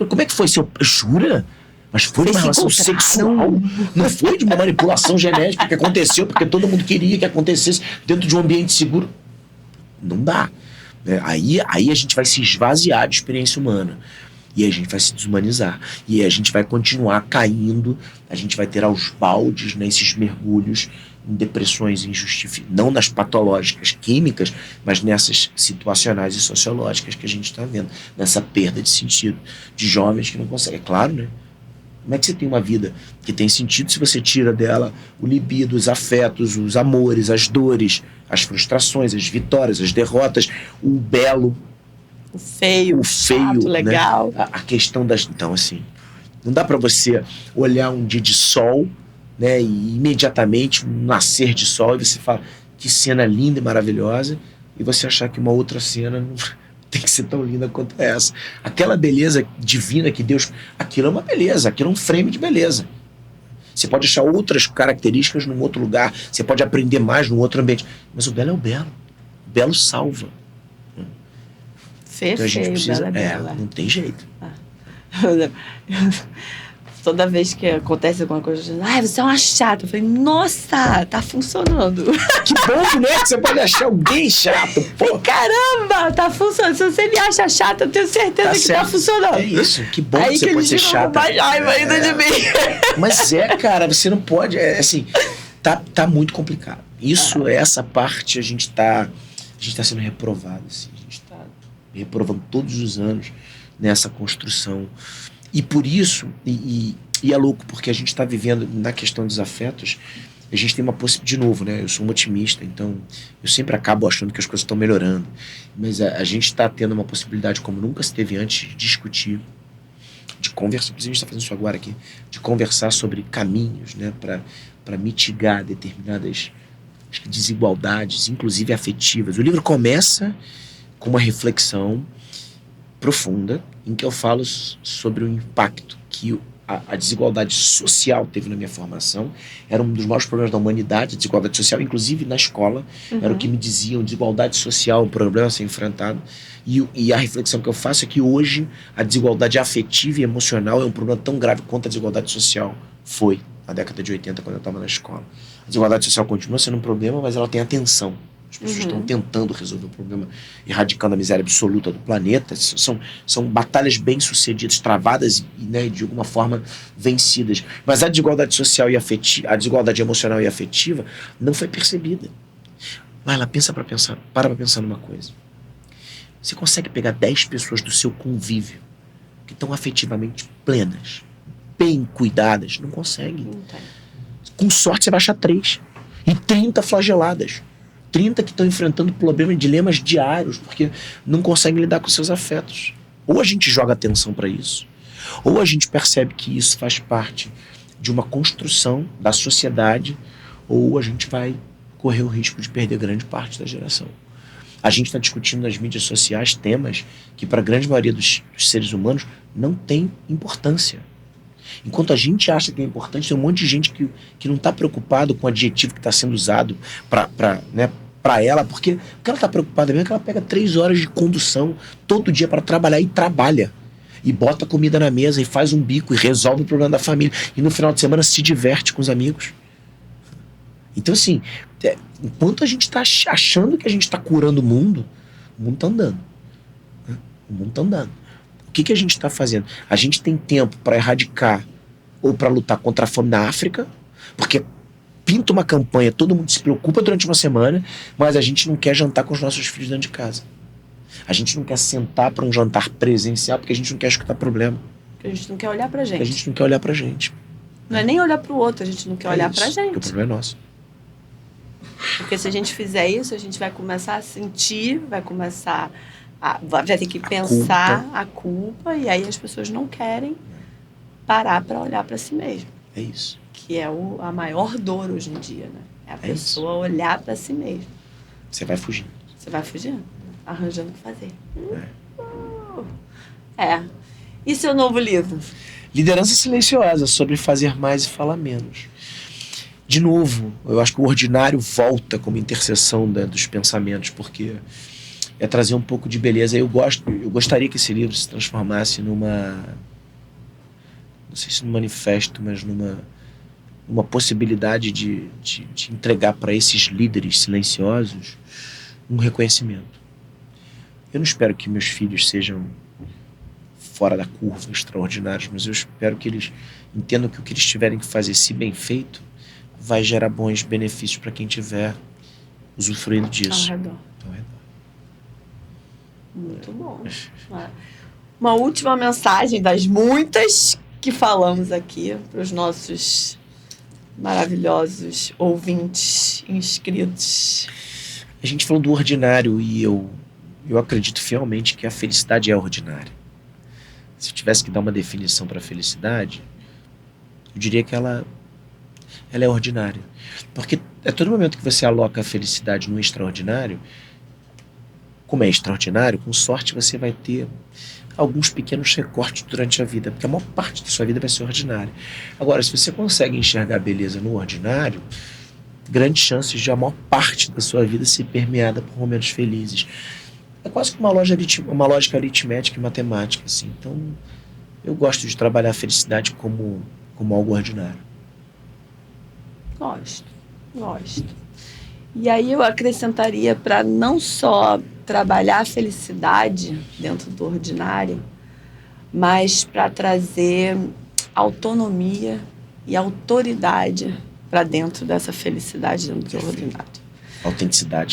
Como é que foi? Jura? Mas foi de uma relação sexual? Não foi de uma manipulação genética que aconteceu porque todo mundo queria que acontecesse dentro de um ambiente seguro? Não dá. Aí a gente vai se esvaziar de experiência humana. E a gente vai se desumanizar. E a gente vai continuar caindo. A gente vai ter aos baldes, né, esses mergulhos em depressões injustificadas. Não nas patológicas químicas, mas nessas situacionais e sociológicas que a gente está vendo. Nessa perda de sentido. De jovens que não conseguem. É claro, né? Como é que você tem uma vida que tem sentido se você tira dela o libido, os afetos, os amores, as dores, as frustrações, as vitórias, as derrotas, o belo, o feio, chato, né? legal. A questão das... Então, assim, não dá para você olhar um dia de sol, né, e imediatamente um nascer de sol e você fala que cena linda e maravilhosa, e você achar que uma outra cena não tem que ser tão linda quanto essa. Aquela beleza divina que Deus... Aquilo é uma beleza, aquilo é um frame de beleza. Você pode achar outras características num outro lugar, você pode aprender mais num outro ambiente, mas o belo é o belo. O belo salva. Então a gente precisa... bela. Não tem jeito. Toda vez que acontece alguma coisa, você é uma chata. Eu falei, nossa, tá funcionando. Que bom, né? Você pode achar alguém chato, pô. Caramba, tá funcionando. Se você me acha chata, eu tenho certeza que tá funcionando. É isso, que bom aí que você pode ser chata. Mais raiva ainda de mim. Mas cara, você não pode, assim, tá muito complicado. Isso, essa parte, a gente tá sendo reprovado, assim, a gente tá reprovando todos os anos nessa construção. E por isso, e é louco, porque a gente está vivendo na questão dos afetos, a gente tem uma possibilidade, de novo, né? Eu sou um otimista, então eu sempre acabo achando que as coisas estão melhorando. Mas a gente está tendo uma possibilidade como nunca se teve antes de discutir, de conversar, inclusive a gente está fazendo isso agora aqui, de conversar sobre caminhos, né? Para mitigar determinadas, acho que, desigualdades, inclusive afetivas. O livro começa com uma reflexão profunda, em que eu falo sobre o impacto que a desigualdade social teve na minha formação. Era um dos maiores problemas da humanidade, a desigualdade social, inclusive na escola. Era o que me diziam, desigualdade social, um problema a ser enfrentado. E a reflexão que eu faço é que hoje a desigualdade afetiva e emocional é um problema tão grave quanto a desigualdade social foi na década de 80, quando eu estava na escola. A desigualdade social continua sendo um problema, mas ela tem atenção. As pessoas estão tentando resolver o problema, erradicando a miséria absoluta do planeta. São batalhas bem-sucedidas, travadas e, né, de alguma forma vencidas. Mas a desigualdade social e afetiva, a desigualdade emocional e afetiva não foi percebida. Laila, para pensar numa coisa. Você consegue pegar 10 pessoas do seu convívio que estão afetivamente plenas, bem cuidadas? Não consegue. Não tem. Com sorte você vai achar 3. E 30 flageladas. 30 que estão enfrentando problemas e dilemas diários, porque não conseguem lidar com seus afetos. Ou a gente joga atenção para isso, ou a gente percebe que isso faz parte de uma construção da sociedade, ou a gente vai correr o risco de perder grande parte da geração. A gente está discutindo nas mídias sociais temas que, para a grande maioria dos seres humanos, não tem importância. Enquanto a gente acha que é importante, tem um monte de gente que não está preocupado com o adjetivo que está sendo usado para ela, porque o que ela está preocupada mesmo é que ela pega 3 horas de condução todo dia para trabalhar e trabalha. E bota comida na mesa e faz um bico e resolve o problema da família. E no final de semana se diverte com os amigos. Então, assim, enquanto a gente está achando que a gente está curando o mundo está andando. Né? O mundo está andando. O que a gente está fazendo? A gente tem tempo para erradicar ou para lutar contra a fome na África, porque pinta uma campanha, todo mundo se preocupa durante uma semana, mas a gente não quer jantar com os nossos filhos dentro de casa. A gente não quer sentar para um jantar presencial porque a gente não quer escutar problema. Porque a gente não quer olhar pra gente. A gente não quer olhar pra gente. Não é nem olhar pro outro, a gente não quer olhar pra gente. Porque o problema é nosso. Porque se a gente fizer isso, a gente vai começar a sentir, vai ter que pensar a culpa, e aí as pessoas não querem parar para olhar para si mesmo. É isso. Que é a maior dor hoje em dia, né? É a pessoa olhar para si mesmo. Você vai fugindo. Você vai fugindo, arranjando o que fazer. É. E seu novo livro? Liderança Silenciosa, sobre fazer mais e falar menos. De novo, eu acho que o ordinário volta como interseção dos pensamentos, porque é trazer um pouco de beleza. Eu gostaria que esse livro se transformasse numa, não sei se num manifesto, mas numa possibilidade de entregar para esses líderes silenciosos um reconhecimento. Eu não espero que meus filhos sejam fora da curva, extraordinários, mas eu espero que eles entendam que o que eles tiverem que fazer, se bem feito, vai gerar bons benefícios para quem estiver usufruindo disso. Ao redor. Muito bom. Uma última mensagem das muitas que falamos aqui para os nossos maravilhosos ouvintes inscritos. A gente falou do ordinário e eu acredito fielmente que a felicidade é ordinária. Se eu tivesse que dar uma definição para a felicidade, eu diria que ela é ordinária. Porque a todo momento que você aloca a felicidade no extraordinário, como é extraordinário, com sorte você vai ter alguns pequenos recortes durante a vida, porque a maior parte da sua vida vai ser ordinária. Agora, se você consegue enxergar a beleza no ordinário, grandes chances de a maior parte da sua vida ser permeada por momentos felizes. É quase que uma lógica aritmética e matemática, assim. Então, eu gosto de trabalhar a felicidade como algo ordinário. Gosto. E aí eu acrescentaria para não só trabalhar a felicidade dentro do ordinário, mas para trazer autonomia e autoridade para dentro dessa felicidade dentro do ordinário.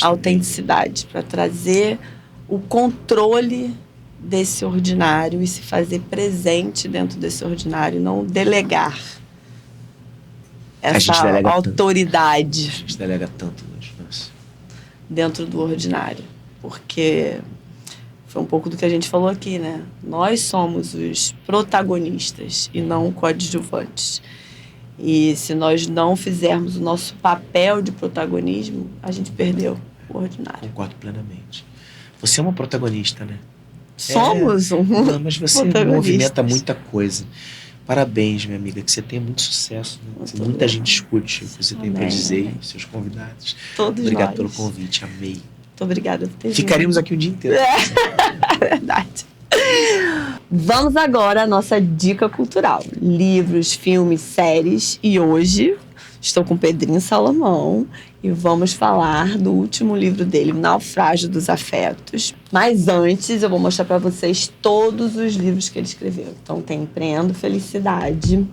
Autenticidade, para trazer o controle desse ordinário e se fazer presente dentro desse ordinário, não delegar essa autoridade. A gente delega tanto, nossa. Dentro do ordinário, porque foi um pouco do que a gente falou aqui, né? Nós somos os protagonistas e não coadjuvantes. E se nós não fizermos o nosso papel de protagonismo, a gente perdeu o ordinário. Concordo plenamente. Você é uma protagonista, né? Somos não, mas você movimenta muita coisa. Parabéns, minha amiga, que você tenha muito sucesso. Né? Muita gente escute o que você tem para dizer, seus convidados. Obrigado pelo convite, amei. Muito obrigada por ter vindo. Ficaríamos aqui o dia inteiro. É verdade. Vamos agora à nossa dica cultural. Livros, filmes, séries. E hoje estou com o Pedrinho Salomão e vamos falar do último livro dele, Naufrágio dos Afetos. Mas antes eu vou mostrar para vocês todos os livros que ele escreveu. Então tem Empreendo Felicidade,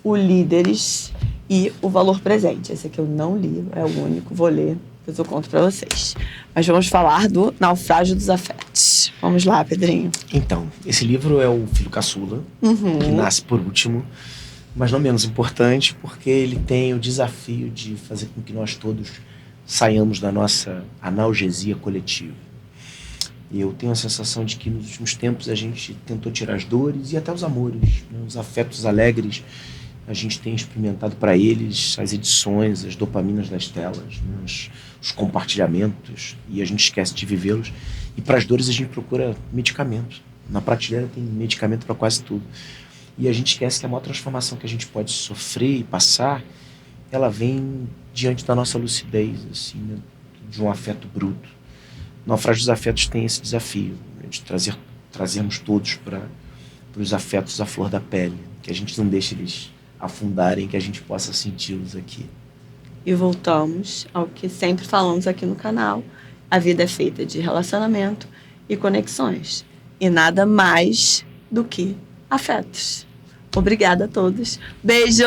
O Líderes e O Valor Presente. Esse aqui eu não li, é o único, vou ler, depois eu conto para vocês. Mas vamos falar do Naufrágio dos Afetos. Vamos lá, Pedrinho. Então, esse livro é o filho caçula, que nasce por último, mas não menos importante, porque ele tem o desafio de fazer com que nós todos saiamos da nossa analgesia coletiva. E eu tenho a sensação de que nos últimos tempos a gente tentou tirar as dores e até os amores, né? Os afetos alegres. A gente tem experimentado para eles as edições, as dopaminas das telas, né? Os compartilhamentos, e a gente esquece de vivê-los. E para as dores a gente procura medicamentos. Na prateleira tem medicamento para quase tudo. E a gente esquece que a maior transformação que a gente pode sofrer e passar, ela vem diante da nossa lucidez, assim, né? De um afeto bruto. Naufrágio dos Afetos tem esse desafio, né? De trazermos todos para os afetos à flor da pele, que a gente não deixe eles afundarem, que a gente possa senti-los aqui. E voltamos ao que sempre falamos aqui no canal. A vida é feita de relacionamento e conexões. E nada mais do que afetos. Obrigada a todos. Beijo!